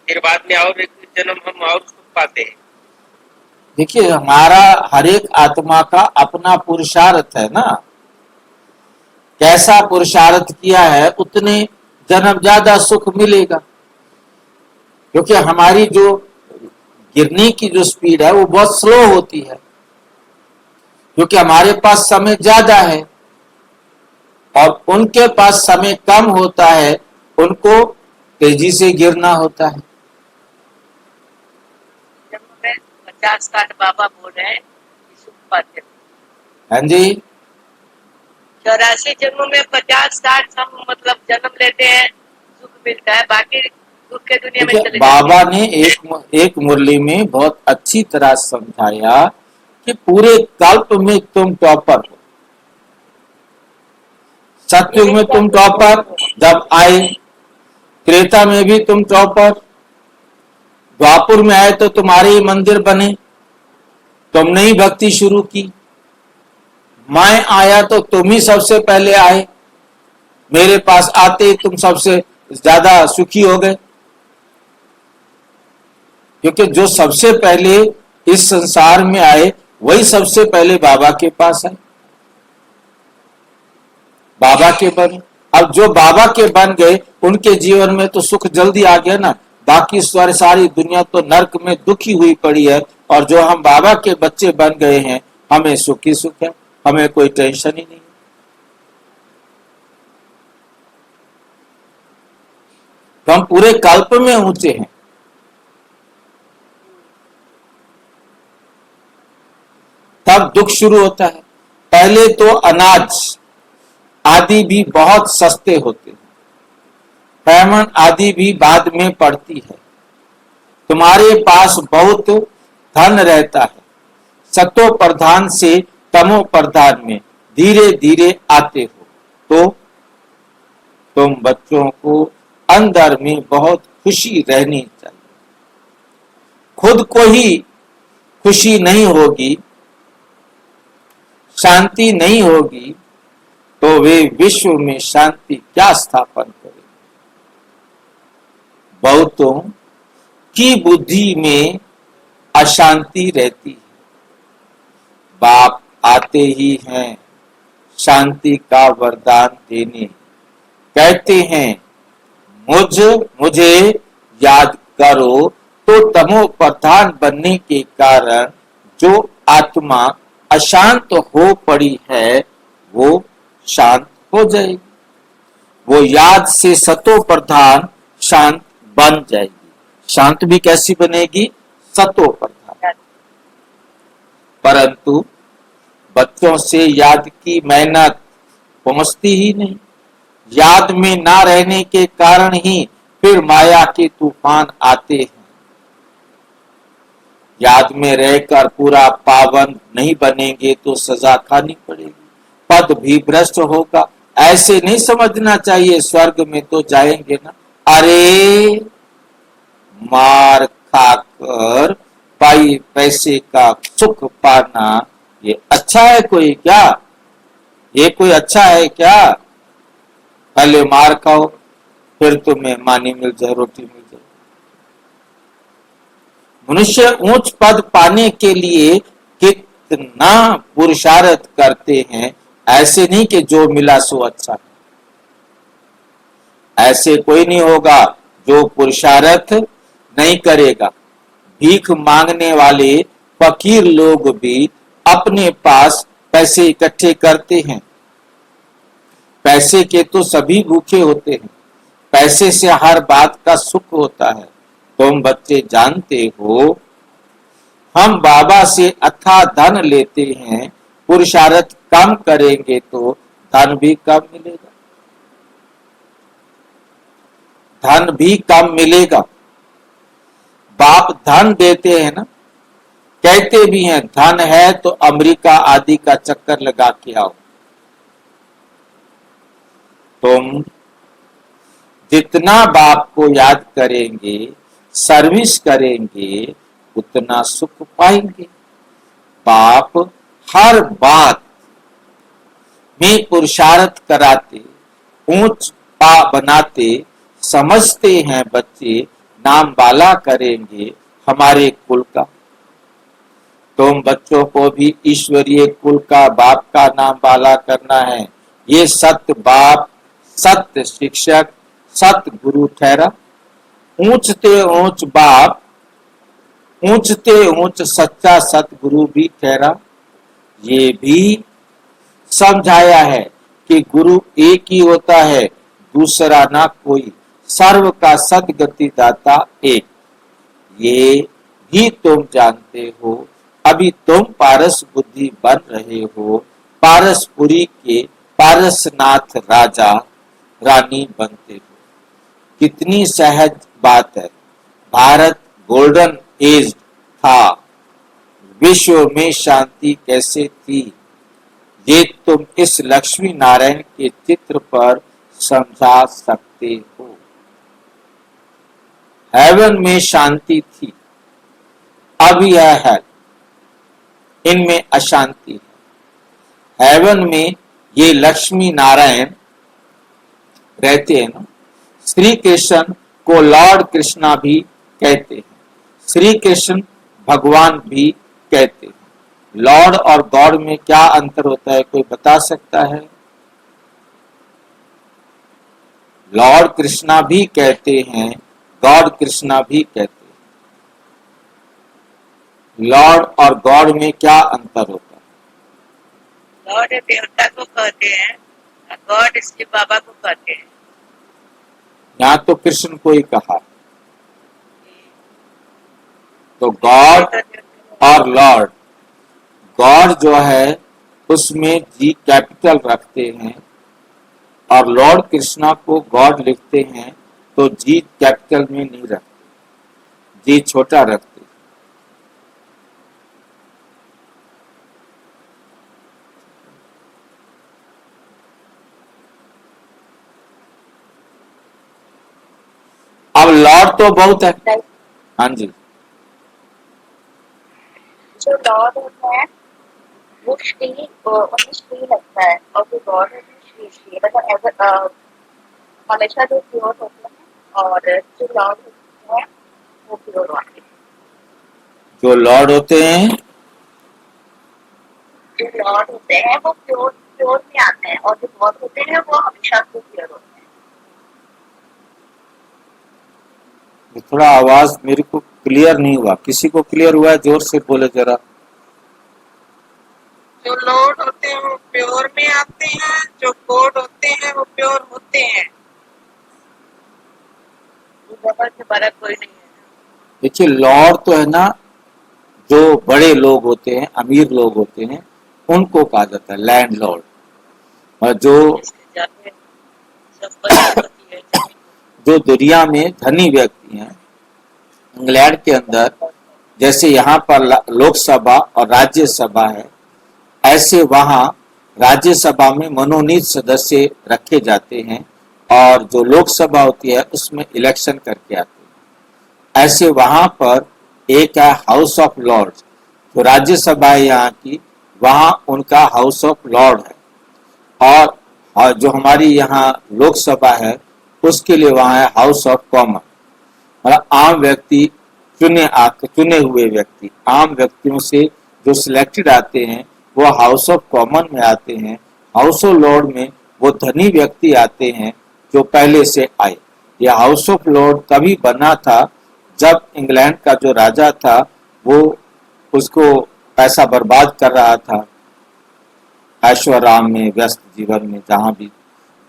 फिर बाद में और 21 जन्म हम और सुख पाते हैं। देखिए हमारा हर एक आत्मा का अपना पुरुषार्थ है ना, कैसा पुरुषार्थ किया है उतने जन्म ज्यादा सुख मिलेगा। क्योंकि हमारी जो गिरने की जो स्पीड है वो बहुत स्लो होती है, क्योंकि हमारे पास समय ज्यादा है और उनके पास समय कम होता है, उनको तेजी से गिरना होता है। जन्म में 50-60 बाबा बोल रहे हैं कि सुख पाते हैं। हाँ जी, 84 जन्म में 50-60 हम मतलब जन्म लेते हैं, सुख मिलता है, बाकी दुख के दुनिया में चले बाबा ने एक मुरली में बहुत अच्छी तरह समझाया कि पूरे कल्प में तुम टॉपर हो। सतयुग में तुम टॉपर जब आए, त्रेता में भी तुम टॉपर, द्वापर में आए तो तुम्हारे ही मंदिर बने, तुमने ही भक्ति शुरू की। मैं आया तो तुम ही सबसे पहले आए, मेरे पास आते ही तुम सबसे ज्यादा सुखी हो गए, क्योंकि जो सबसे पहले इस संसार में आए वही सबसे पहले बाबा के पास आए, बाबा के बने। अब जो बाबा के बन गए उनके जीवन में तो सुख जल्दी आ गया ना, बाकी सारी दुनिया तो नर्क में दुखी हुई पड़ी है, और जो हम बाबा के बच्चे बन गए हैं हमें सुख ही सुख है, हमें कोई टेंशन ही नहीं। तो हम पूरे कल्प में ऊंचे हैं। तब दुख शुरू होता है। पहले तो अनाज आदि भी बहुत सस्ते होते हैं, पेमेंट आदि भी बाद में पड़ती है। तुम्हारे पास बहुत धन रहता है, सतो प्रधान से तमो प्रधान में धीरे धीरे आते हो, तो तुम बच्चों को अंदर में बहुत खुशी रहनी चाहिए। खुद को ही खुशी नहीं होगी, शांति नहीं होगी, तो वे विश्व में शांति क्या स्थापन करें। बहुतों की बुद्धि में अशांति रहती है, बाप आते ही हैं शांति का वरदान देने, कहते हैं मुझे याद करो, तो तमो प्रधान बनने के कारण जो आत्मा अशांत हो पड़ी है वो शांत हो जाएगी, वो याद से सतो प्रधान शांत बन जाएगी। शांत भी कैसी बनेगी? सतो प्रधान। परंतु बच्चों से याद की मेहनत पहुंचती ही नहीं, याद में ना रहने के कारण ही फिर माया के तूफान आते हैं। याद में रहकर पूरा पावन नहीं बनेंगे तो सजा खानी पड़ेगी, पद भी भ्रष्ट होगा। ऐसे नहीं समझना चाहिए स्वर्ग में तो जाएंगे ना। अरे मार खाकर पाई पैसे का सुख पाना ये अच्छा है कोई क्या? ये कोई अच्छा है क्या? पहले मार खाओ फिर तुम्हें मानी मिल जाए, रोटी मिल जाए। मनुष्य ऊंच पद पाने के लिए कितना पुरुषार्थ करते हैं, ऐसे नहीं कि जो मिला सो अच्छा। ऐसे कोई नहीं होगा जो पुरुषार्थ नहीं करेगा। भीख मांगने वाले फकीर लोग भी अपने पास पैसे इकट्ठे करते हैं। पैसे के तो सभी भूखे होते हैं, पैसे से हर बात का सुख होता है। तुम बच्चे जानते हो, हम बाबा से अथाह धन लेते हैं, पुरुषार्थ कम करेंगे तो धन भी कम मिलेगा, धन भी कम मिलेगा। बाप धन देते हैं ना, कहते भी हैं धन है तो अमेरिका आदि का चक्कर लगा के आओ। तुम जितना बाप को याद करेंगे, सर्विस करेंगे, उतना सुख पाएंगे। बाप हर बात में पुरुषार्थ कराते, ऊंच पा बनाते, समझते हैं बच्चे नाम बाला करेंगे हमारे कुल का। तुम बच्चों को भी ईश्वरीय कुल का बाप का नाम बाला करना है। ये सत्य बाप, सत्य शिक्षक, सत्य गुरु ठहरा। ऊंचते ऊंच बाप, ऊंचते ऊंच सच्चा सतगुरु भी ठहरा। ये भी समझाया है कि गुरु एक ही होता है, दूसरा ना कोई, सर्व का सदगति दाता एक। ये भी तुम जानते हो। अभी तुम पारस बुद्धि बन रहे हो, पारसपुरी के पारसनाथ राजा रानी बनते हो। कितनी सहज बात है। भारत गोल्डन एज था, विश्व में शांति कैसे थी, ये तुम इस लक्ष्मी नारायण के चित्र पर समझा सकते हो। हेवन में शांति थी, अब यह है, इनमें अशांति है। हेवन में ये लक्ष्मी नारायण रहते हैं ना। श्री कृष्ण को लॉर्ड कृष्णा भी कहते हैं, श्री कृष्ण भगवान भी कहते हैं। लॉर्ड और गॉड में क्या अंतर होता है, कोई बता सकता है? लॉर्ड कृष्णा भी कहते हैं, गॉड कृष्णा भी कहते हैं। लॉर्ड और गॉड में क्या अंतर होता है? लॉर्ड देवता को कहते हैं, गॉड शिव बाबा को कहते हैं। यहाँ तो कृष्ण को ही कहा, तो गॉड और लॉर्ड, गॉड जो है उसमें जी कैपिटल रखते हैं और लॉर्ड कृष्णा को गॉड लिखते हैं तो जी कैपिटल में नहीं रखते, जी छोटा रखते। अब लॉर्ड तो बहुत है। हाँ जी, जो लॉर्ड होता है वो श्री, उन्हें श्री लगता है, और जो गॉड है वो श्री मतलब हमेशा जो प्योर होते हैं, और जो लॉर्ड होते हैं वो प्योर होते हैं। जो लॉर्ड होते हैं, जो लॉर्ड होते हैं वो प्योर में आते हैं, और जो गॉड होते हैं वो हमेशा से प्योर होते हैं। थोड़ा आवाज मेरे को क्लियर नहीं हुआ, किसी को क्लियर हुआ है? जोर से बोले जरा। जो लॉर्ड होते हैं वो प्योर में आते हैं, जो गॉड होते हैं वो प्योर होते हैं। बाबा से बड़ा कोई नहीं है। देखिए लॉर्ड तो है ना, जो बड़े लोग होते हैं, अमीर लोग होते हैं, उनको कहा जाता है लैंड लॉर्ड। और जो दुनिया में धनी व्यक्ति हैं, इंग्लैंड के अंदर जैसे यहाँ पर लोकसभा और राज्यसभा है, ऐसे वहाँ राज्यसभा में मनोनीत सदस्य रखे जाते हैं और जो लोकसभा होती है उसमें इलेक्शन करके आते हैं। ऐसे वहाँ पर एक है हाउस ऑफ लॉर्ड्स, जो राज्यसभा है यहाँ की, वहाँ उनका हाउस ऑफ लॉर्ड है, और जो हमारी यहाँ लोकसभा है उसके लिए वहाँ है हाउस ऑफ कॉमन। मतलब आम व्यक्ति, चुने हुए व्यक्ति, आम व्यक्तियों से जो सिलेक्टेड आते हैं वो हाउस ऑफ कॉमन में आते हैं। हाउस ऑफ लॉर्ड में वो धनी व्यक्ति आते हैं जो पहले से आए। यह हाउस ऑफ लॉर्ड तभी बना था जब इंग्लैंड का जो राजा था वो उसको पैसा बर्बाद कर रहा था ऐश्वर्याम में, व्यस्त जीवन में, जहां भी,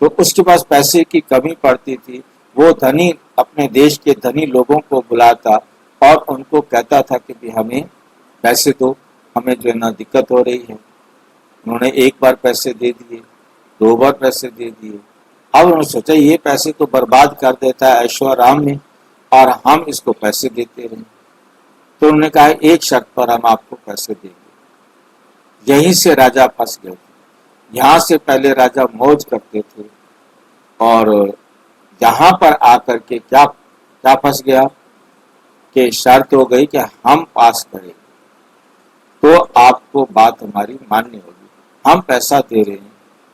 तो उसके पास पैसे की कमी पड़ती थी। वो धनी अपने देश के धनी लोगों को बुलाता और उनको कहता था कि भी हमें पैसे दो, हमें जो है ना दिक्कत हो रही है। उन्होंने एक बार पैसे दे दिए, 2 बार पैसे दे दिए। अब उन्होंने सोचा ये पैसे तो बर्बाद कर देता है ऐश्वर्याम में और हम इसको पैसे देते रहे। तो उन्होंने कहा एक शर्त पर हम आपको पैसे देंगे। यहीं से राजा फंस गए थे। यहाँ से पहले राजा मौज करते थे और यहाँ पर आकर के क्या क्या फंस गया कि शर्त हो गई कि हम पास करें तो आपको बात हमारी माननी होगी। हम पैसा दे रहे हैं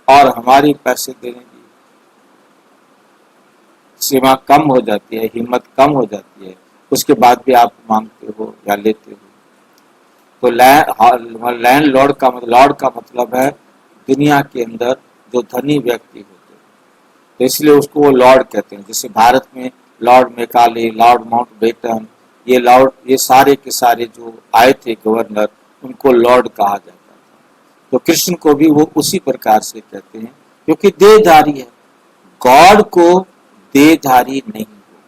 और हमारी पैसे देने की सीमा कम हो जाती है, हिम्मत कम हो जाती है, उसके बाद भी आप मांगते हो या लेते हो। तो लैंड लॉर्ड का मतलब है दुनिया के अंदर जो धनी व्यक्ति होते हैं, तो इसलिए उसको वो लॉर्ड कहते हैं। जैसे भारत में लॉर्ड मेकाले, लॉर्ड माउंटबेटन, ये सारे के सारे जो आए थे गवर्नर, उनको लॉर्ड कहा जाता था। तो कृष्ण को भी वो उसी प्रकार से कहते हैं, क्योंकि देहधारी है। गॉड को देहधारी नहीं होगा,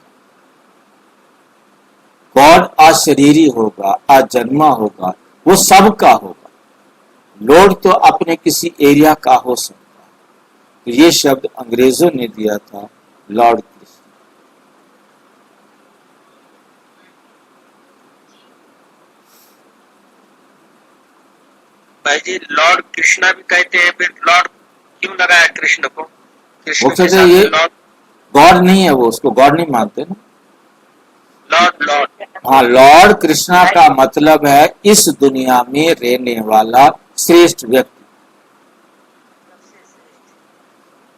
गॉड अशरीरी होगा, अजन्मा होगा, वो सबका होगा। लॉर्ड तो अपने किसी एरिया का हो सकता है। तो ये शब्द अंग्रेजों ने दिया था, लॉर्ड कृष्ण। भाई जी लॉर्ड कृष्णा भी कहते हैं, फिर लॉर्ड क्यों लगाया कृष्ण को? कृष्ण वो के कहते साथ ये लॉर्ड गॉड नहीं है, वो उसको गॉड नहीं मानते ना। लॉर्ड लॉर्ड हाँ, लॉर्ड कृष्णा का मतलब है इस दुनिया में रहने वाला श्रेष्ठ व्यक्ति।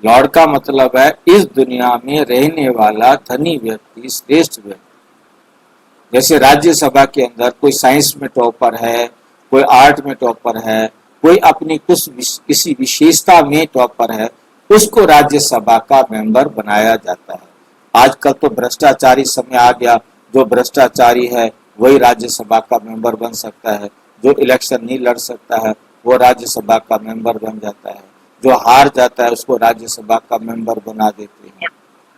लॉर्ड का मतलब है इस दुनिया में रहने वाला धनी व्यक्ति, श्रेष्ठ व्यक्ति। जैसे राज्यसभा के अंदर कोई साइंस में टॉपर है, कोई आर्ट में टॉपर है, कोई अपनी किसी विशेषता में टॉपर है, उसको राज्यसभा का मेंबर बनाया जाता है। आजकल तो भ्रष्टाचारी समय आ गया, जो भ्रष्टाचारी है वही राज्यसभा का मेंबर बन सकता है। जो इलेक्शन नहीं लड़ सकता है वो राज्यसभा का मेंबर बन जाता है। जो हार जाता है उसको राज्यसभा का मेंबर बना देते हैं।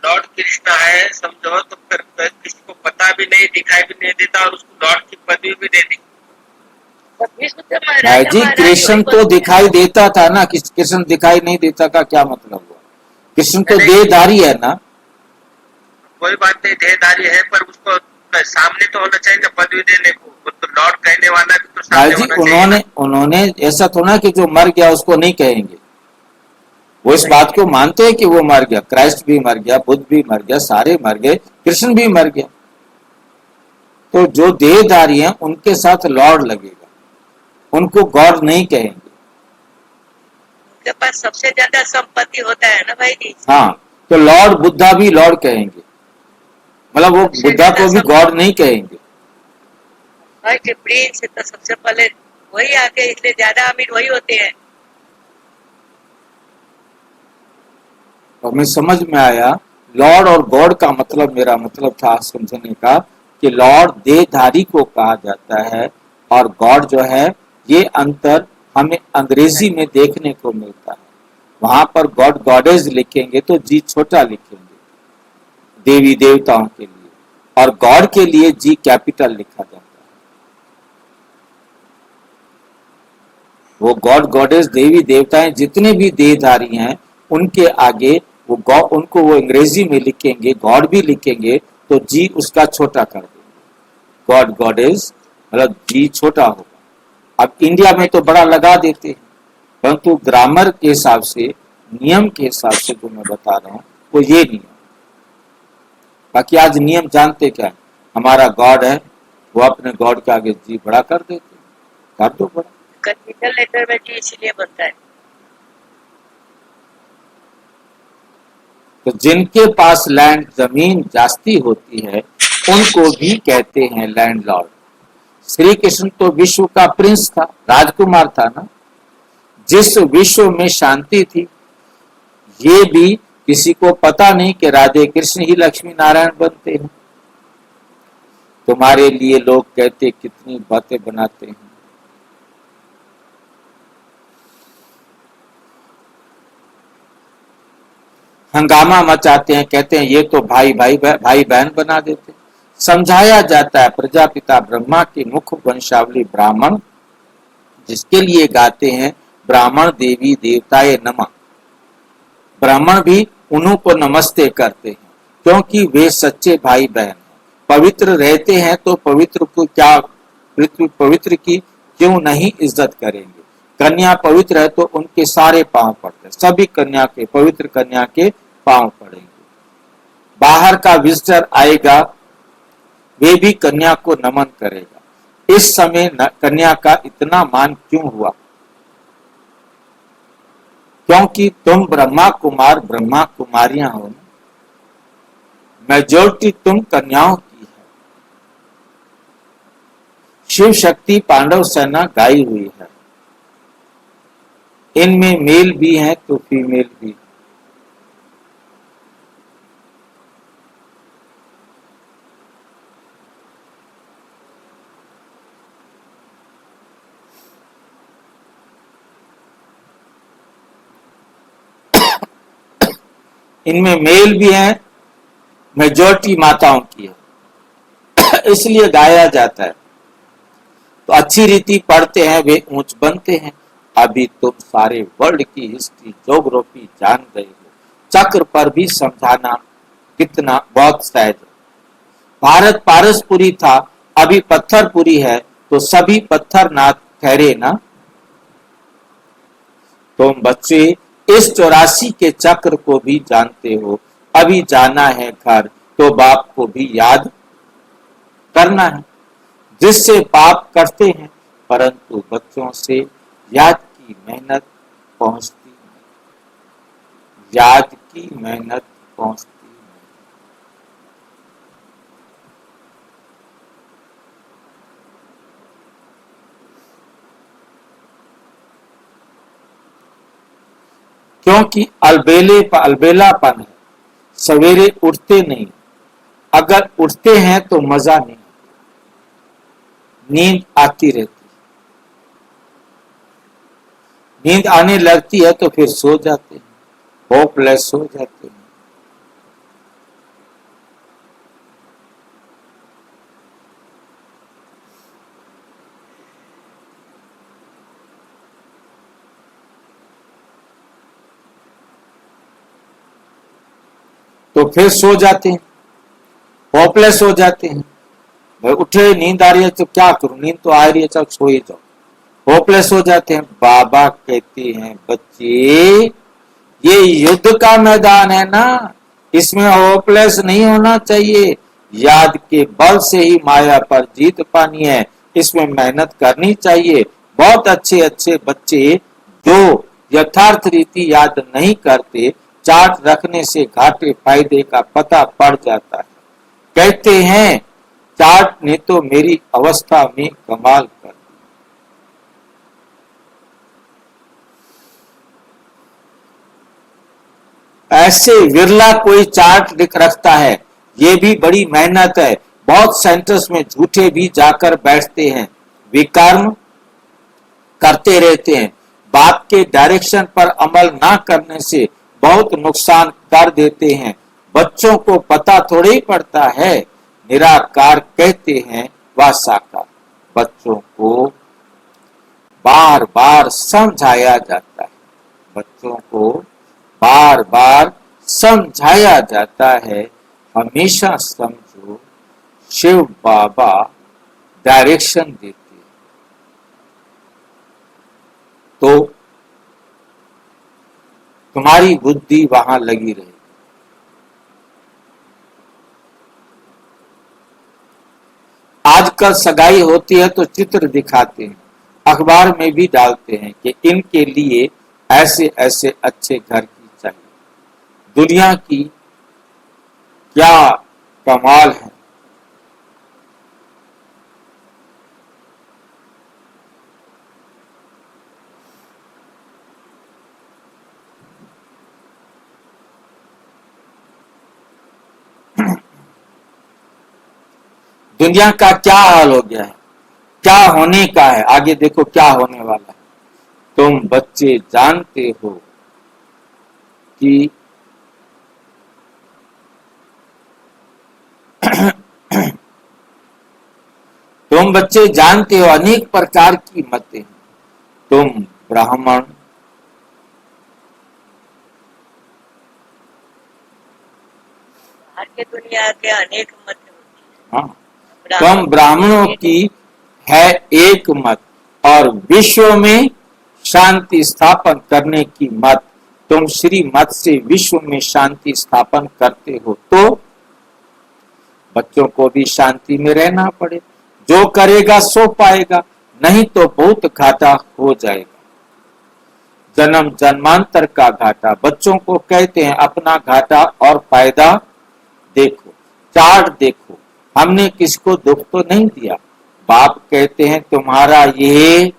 लॉर्ड कृष्णा है समझो, तो फिर किसी को पता भी नहीं, दिखाई भी नहीं देता और उसको लॉर्ड की पदवी भी दे दी। भाई जी कृष्ण तो दिखाई देता था ना, कृष्ण दिखाई नहीं देता का क्या मतलब हुआ? कृष्ण तो देहधारी है ना। कोई बात नहीं, देहधारी है, पर उसको सामने तो होना चाहिए ना पदवी देने को। वो तो लॉर्ड कहने वाला भी तो भाई सामने जी होना चाहिए। उन्होंने ऐसा थोड़ा कि जो मर गया उसको नहीं कहेंगे। वो इस बात को मानते हैं कि वो मर गया, क्राइस्ट भी मर गया, बुद्ध भी मर गया, सारे मर गए, कृष्ण भी मर गया। तो जो देहधारी हैं उनके साथ लॉर्ड लगेगा, उनको गॉड नहीं कहेंगे। उनके पास सबसे ज्यादा संपत्ति होता है ना भाई जी। हाँ, तो लॉर्ड बुद्धा भी लॉर्ड कहेंगे, मतलब वो बुद्धा को भी गॉड नहीं कहेंगे। भाई जी प्रिंस तो सबसे पहले वही आके, इसलिए ज्यादा अमीर वही होते हैं। और मैं समझ में आया लॉर्ड और गॉड का मतलब, मेरा मतलब था समझने का कि लॉर्ड देहधारी को कहा जाता है और गॉड जो है, ये अंतर हमें अंग्रेजी में देखने को मिलता है। वहां पर गॉड गॉडेज लिखेंगे तो जी छोटा लिखेंगे देवी देवताओं के लिए, और गॉड के लिए जी कैपिटल लिखा जाता है। वो गॉड गॉडेज देवी देवताएं जितने भी देहधारी हैं उनके आगे उनको वो अंग्रेजी में लिखेंगे, गॉड भी लिखेंगे तो जी उसका छोटा कर देंगे। गॉड गॉडेज मतलब जी छोटा होगा। अब इंडिया में तो बड़ा लगा देते हैं, परंतु ग्रामर के हिसाब से, नियम के हिसाब से जो मैं बता रहा हूँ वो ये नियम। बाकी आज नियम जानते क्या है, हमारा गॉड है, वो अपने गॉड के आगे जी बड़ा कर देते, कर दो बड़ा। कैपिटल लेटर में जी इसलिए बनता है। तो जिनके पास लैंड जमीन जास्ती होती है उनको भी कहते हैं लैंडलॉर्ड। श्री कृष्ण तो विश्व का प्रिंस था, राजकुमार था ना। जिस विश्व में शांति थी, ये भी किसी को पता नहीं कि राधे कृष्ण ही लक्ष्मी नारायण बनते हैं। तुम्हारे लिए लोग कहते कितनी बातें बनाते हैं। हंगामा मचाते हैं, कहते हैं ये तो भाई बहन बना देते। समझाया जाता है प्रजापिता ब्रह्मा के मुख वंशावली ब्राह्मण, जिसके लिए गाते हैं ब्राह्मण देवी देवताए नमः। ब्राह्मण भी उन्हों को नमस्ते करते हैं, क्योंकि वे सच्चे भाई बहन हैं। पवित्र रहते हैं तो पवित्र को क्या, पवित्र की क्यों नहीं इज्जत करेंगे। कन्या पवित्र है तो उनके सारे पांव पड़ते हैं, सभी कन्या के, पवित्र कन्या के पांव पड़ेंगे। बाहर का विजिटर आएगा, वे भी कन्या को नमन करेगा। इस समय कन्या का इतना मान क्यों हुआ? क्योंकि तुम ब्रह्मा कुमार ब्रह्मा कुमारियां हो, मेजोरिटी तुम कन्याओं की है। शिव शक्ति पांडव सेना गाई हुई है, इनमें मेल भी है तो फीमेल भी। इनमें मेल भी है, मेजॉरिटी माताओं की है, इसलिए गाया जाता है। तो अच्छी रीति पढ़ते हैं वे ऊंच बनते हैं। अभी तुम सारे वर्ल्ड की हिस्ट्री ज्योग्राफी जान गए हो, चक्र पर भी समझाना कितना बहुत सहज है। भारत पारसपुरी था, अभी पत्थरपुरी है, तो सभी पत्थर ना ठहरे ना। तुम बच्चे इस 84 के चक्र को भी जानते हो। अभी जाना है घर तो बाप को भी याद करना है, जिससे पाप करते हैं, परंतु बच्चों से याद की मेहनत पहुंचती नहीं, याद की मेहनत पहुंचती नहीं। क्योंकि अलबेलापन है, सवेरे उठते नहीं, अगर उठते हैं तो मजा नहीं, नींद आती रहती, नींद आने लगती है तो फिर सो जाते हैं, होपलेस हो जाते हैं। तो फिर सो जाते हैं, होपलेस हो जाते हैं। भाई उठे, नींद आ रही है तो क्या करूं, नींद तो आ रही है, चल सो ही जाओ, होपलेस हो जाते हैं। बाबा कहते हैं बच्चे ये युद्ध का मैदान है ना, इसमें होपलेस नहीं होना चाहिए। याद के बल से ही माया पर जीत पानी है, इसमें मेहनत करनी चाहिए। बहुत अच्छे अच्छे बच्चे जो यथार्थ रीति याद नहीं करते, चार्ट रखने से घाटे फायदे का पता पड़ जाता है। कहते हैं चार्ट ने तो मेरी अवस्था में कमाल कर। ऐसे विरला कोई चार्ट लिख रखता है, ये भी बड़ी मेहनत है। बहुत सेंटर्स में झूठे भी जाकर बैठते हैं, विकर्म करते रहते हैं। बाप के डायरेक्शन पर अमल ना करने से बहुत नुकसान कर देते हैं। बच्चों को पता थोड़े ही पड़ता है, निराकार कहते हैं व साकार। बच्चों को बार बार समझाया जाता है, बच्चों को बार बार समझाया जाता है। हमेशा समझो शिव बाबा डायरेक्शन देते हैं, तो तुम्हारी बुद्धि वहां लगी रहेगी। आजकल सगाई होती है तो चित्र दिखाते हैं, अखबार में भी डालते हैं कि इनके लिए ऐसे ऐसे अच्छे घर की चाहिए। दुनिया की क्या कमाल है। दुनिया का क्या हाल हो गया है, क्या होने का है, आगे देखो क्या होने वाला है। तुम बच्चे जानते हो कि तुम बच्चे जानते हो अनेक प्रकार की मतें। तुम ब्राह्मण, बाहर के दुनिया के अनेक मत होती हाँ, है। तुम ब्राह्मणों की है एक मत और विश्व में शांति स्थापन करने की मत। तुम श्री मत से विश्व में शांति स्थापन करते हो तो बच्चों को भी शांति में रहना पड़े। जो करेगा सो पाएगा, नहीं तो बहुत घाटा हो जाएगा। जन्म जन्मांतर का घाटा। बच्चों को कहते हैं अपना घाटा और फायदा देखो, चार्ट देखो। हमने किसको दुख तो नहीं दिया। बाप कहते हैं तुम्हारा ये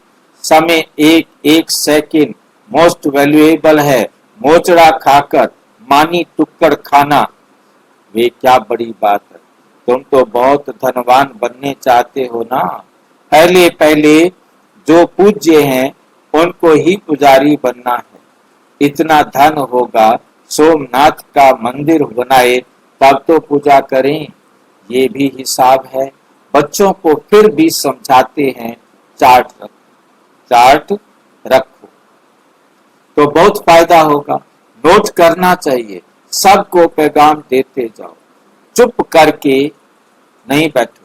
समय एक एक सेकंड मोस्ट वैल्यूएबल है। मोचड़ा खाकर मानी टुक्कड़ खाना, वे क्या बड़ी बात है। तुम तो बहुत धनवान बनने चाहते हो ना। पहले पहले जो पूज्य हैं उनको ही पुजारी बनना है। इतना धन होगा, सोमनाथ का मंदिर बनाए तब तो पूजा करें। ये भी हिसाब है। बच्चों को फिर भी समझाते हैं चार्ट रखो तो बहुत फायदा होगा। नोट करना चाहिए, सबको पैगाम देते जाओ, चुप करके नहीं बैठो।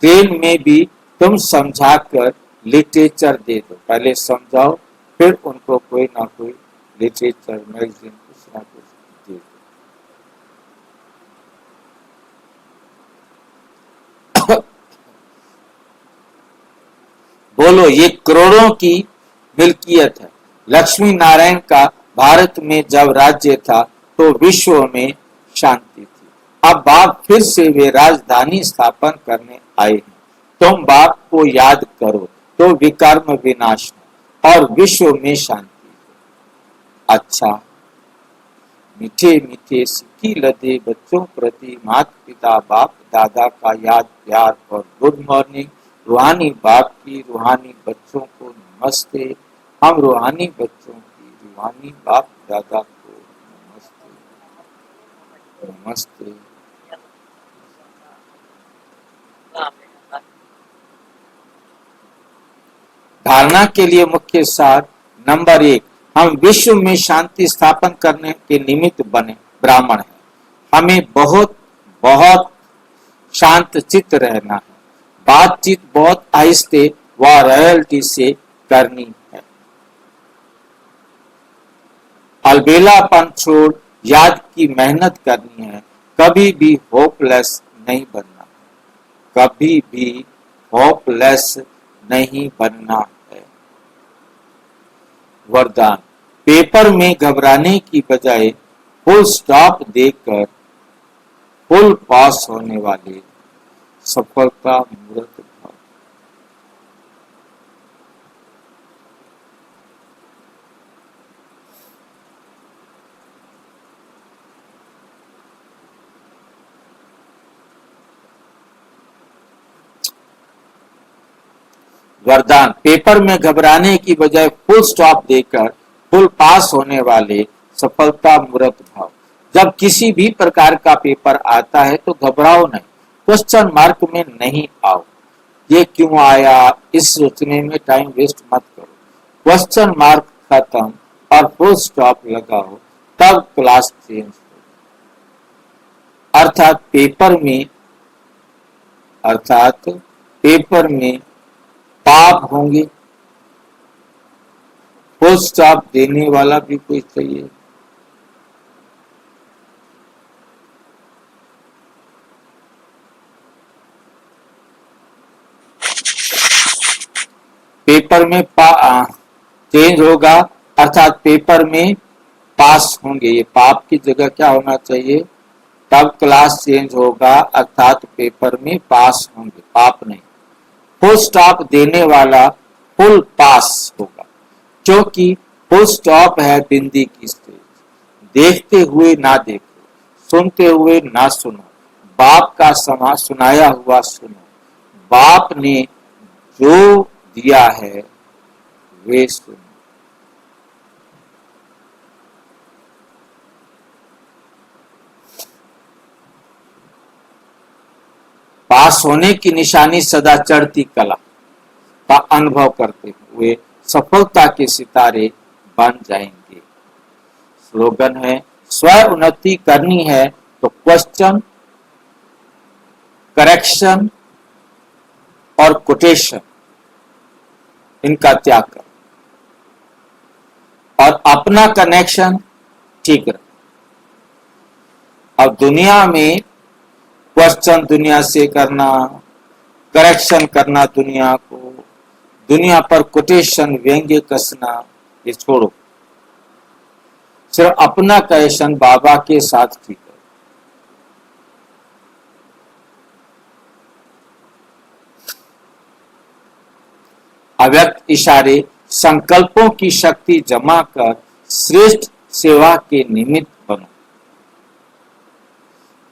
ट्रेन में भी तुम समझा कर लिटरेचर दे दो। पहले समझाओ, फिर उनको कोई ना कोई लिटरेचर मैगजीन कुछ ना कुछ दे दो। बोलो, ये करोड़ों की मिल्कियत है। लक्ष्मी नारायण का भारत में जब राज्य था तो विश्व में शांति थी। अब बाप फिर से वे राजधानी स्थापन करने आए हैं। तुम बाप को याद करो तो विकर्म विनाश और विश्व में शांति। अच्छा, मीठे मीठे सिक्की लदे बच्चों प्रति माता पिता बाप दादा का याद प्यार और गुड मॉर्निंग। रूहानी बाप की रूहानी बच्चों को नमस्ते। हम रूहानी बच्चों की रूहानी बाप दादा को नमस्ते नमस्ते। धारणा के लिए मुख्य सार नंबर 1, हम विश्व में शांति स्थापन करने के निमित्त बने ब्राह्मण हैं। हमें बहुत बहुत शांत चित्त रहना है। बातचीत बहुत आहिस्ते व रॉयल्टी से करनी है। अलबेलापन छोड़ याद की मेहनत करनी है। कभी भी होपलेस नहीं बनना, कभी भी होपलेस नहीं बनना है। वरदान, पेपर में घबराने की बजाय फुल स्टॉप देकर फुल पास होने वाले सफलता मूर्त भाव। वरदान, पेपर में घबराने की बजाय फुल स्टॉप देकर फुल पास होने वाले सफलता मूर्त भाव। जब किसी भी प्रकार का पेपर आता है तो घबराओ नहीं, क्वेश्चन मार्क में नहीं आओ। ये क्यों आया इस सोचने में टाइम वेस्ट मत करो। क्वेश्चन मार्क खत्म और फुल स्टॉप लगाओ, तब क्लास चेंज हो। अर्थात पेपर में पाप होंगे। फुल स्टॉप देने वाला भी कोई चाहिए। पेपर में चेंज होगा, अर्थात पेपर में पास होंगे। ये पाप की जगह क्या होना चाहिए, तब क्लास चेंज होगा, अर्थात पेपर में पास होंगे, पाप नहीं। फुल स्टॉप देने वाला फुल पास होगा, क्योंकि फुल स्टॉप है बिंदी की स्टेज। देखते हुए ना देखो, सुनते हुए ना सुनो, बाप का सुनाया हुआ सुनो। बाप ने जो दिया है वे सुनो। पास होने की निशानी सदा चढ़ती कला का अनुभव करते हुए सफलता के सितारे बन जाएंगे। स्लोगन है, स्व उन्नति करनी है तो क्वेश्चन, करेक्शन और कोटेशन इनका त्याग कर और अपना कनेक्शन ठीक रख। अब दुनिया में क्वेश्चन दुनिया से करना, करेक्शन करना दुनिया को, दुनिया पर कोटेशन व्यंग्य कसना, ये छोड़ो। सिर्फ अपना करेक्शन बाबा के साथ ठीक है। अव्यक्त इशारे संकल्पों की शक्ति जमा कर श्रेष्ठ सेवा के निमित्त बनो।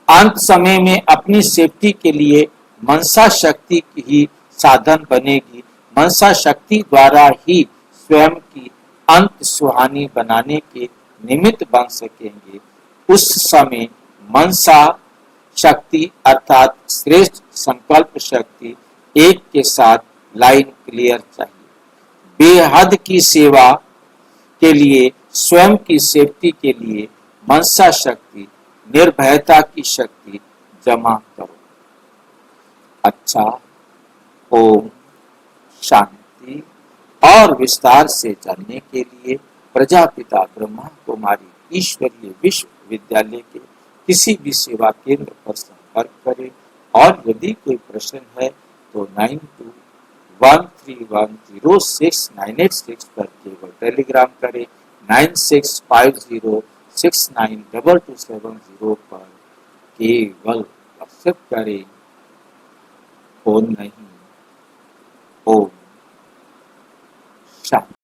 अंत समय में अपनी सेफ्टी के लिए मनसा शक्ति ही साधन बनेगी। मनसा शक्ति द्वारा ही स्वयं की अंत सुहानी बनाने के निमित्त बन सकेंगे। उस समय मनसा शक्ति अर्थात श्रेष्ठ संकल्प शक्ति एक के साथ लाइन क्लियर चाहिए। बेहद की सेवा के लिए, स्वयं की सेफ्टी के लिए मनसा शक्ति, निर्भयता की शक्ति जमा करो। अच्छा, ओम शांति। और विस्तार से जानने के लिए प्रजापिता ब्रह्मा कुमारी ईश्वरीय विश्वविद्यालय के किसी भी सेवा केंद्र पर संपर्क करें। और यदि कोई प्रश्न है तो 9213106986 पर केवल टेलीग्राम करें। 9650692270 पर केवल व्हाट्सएप करें, फोन नहीं। ओम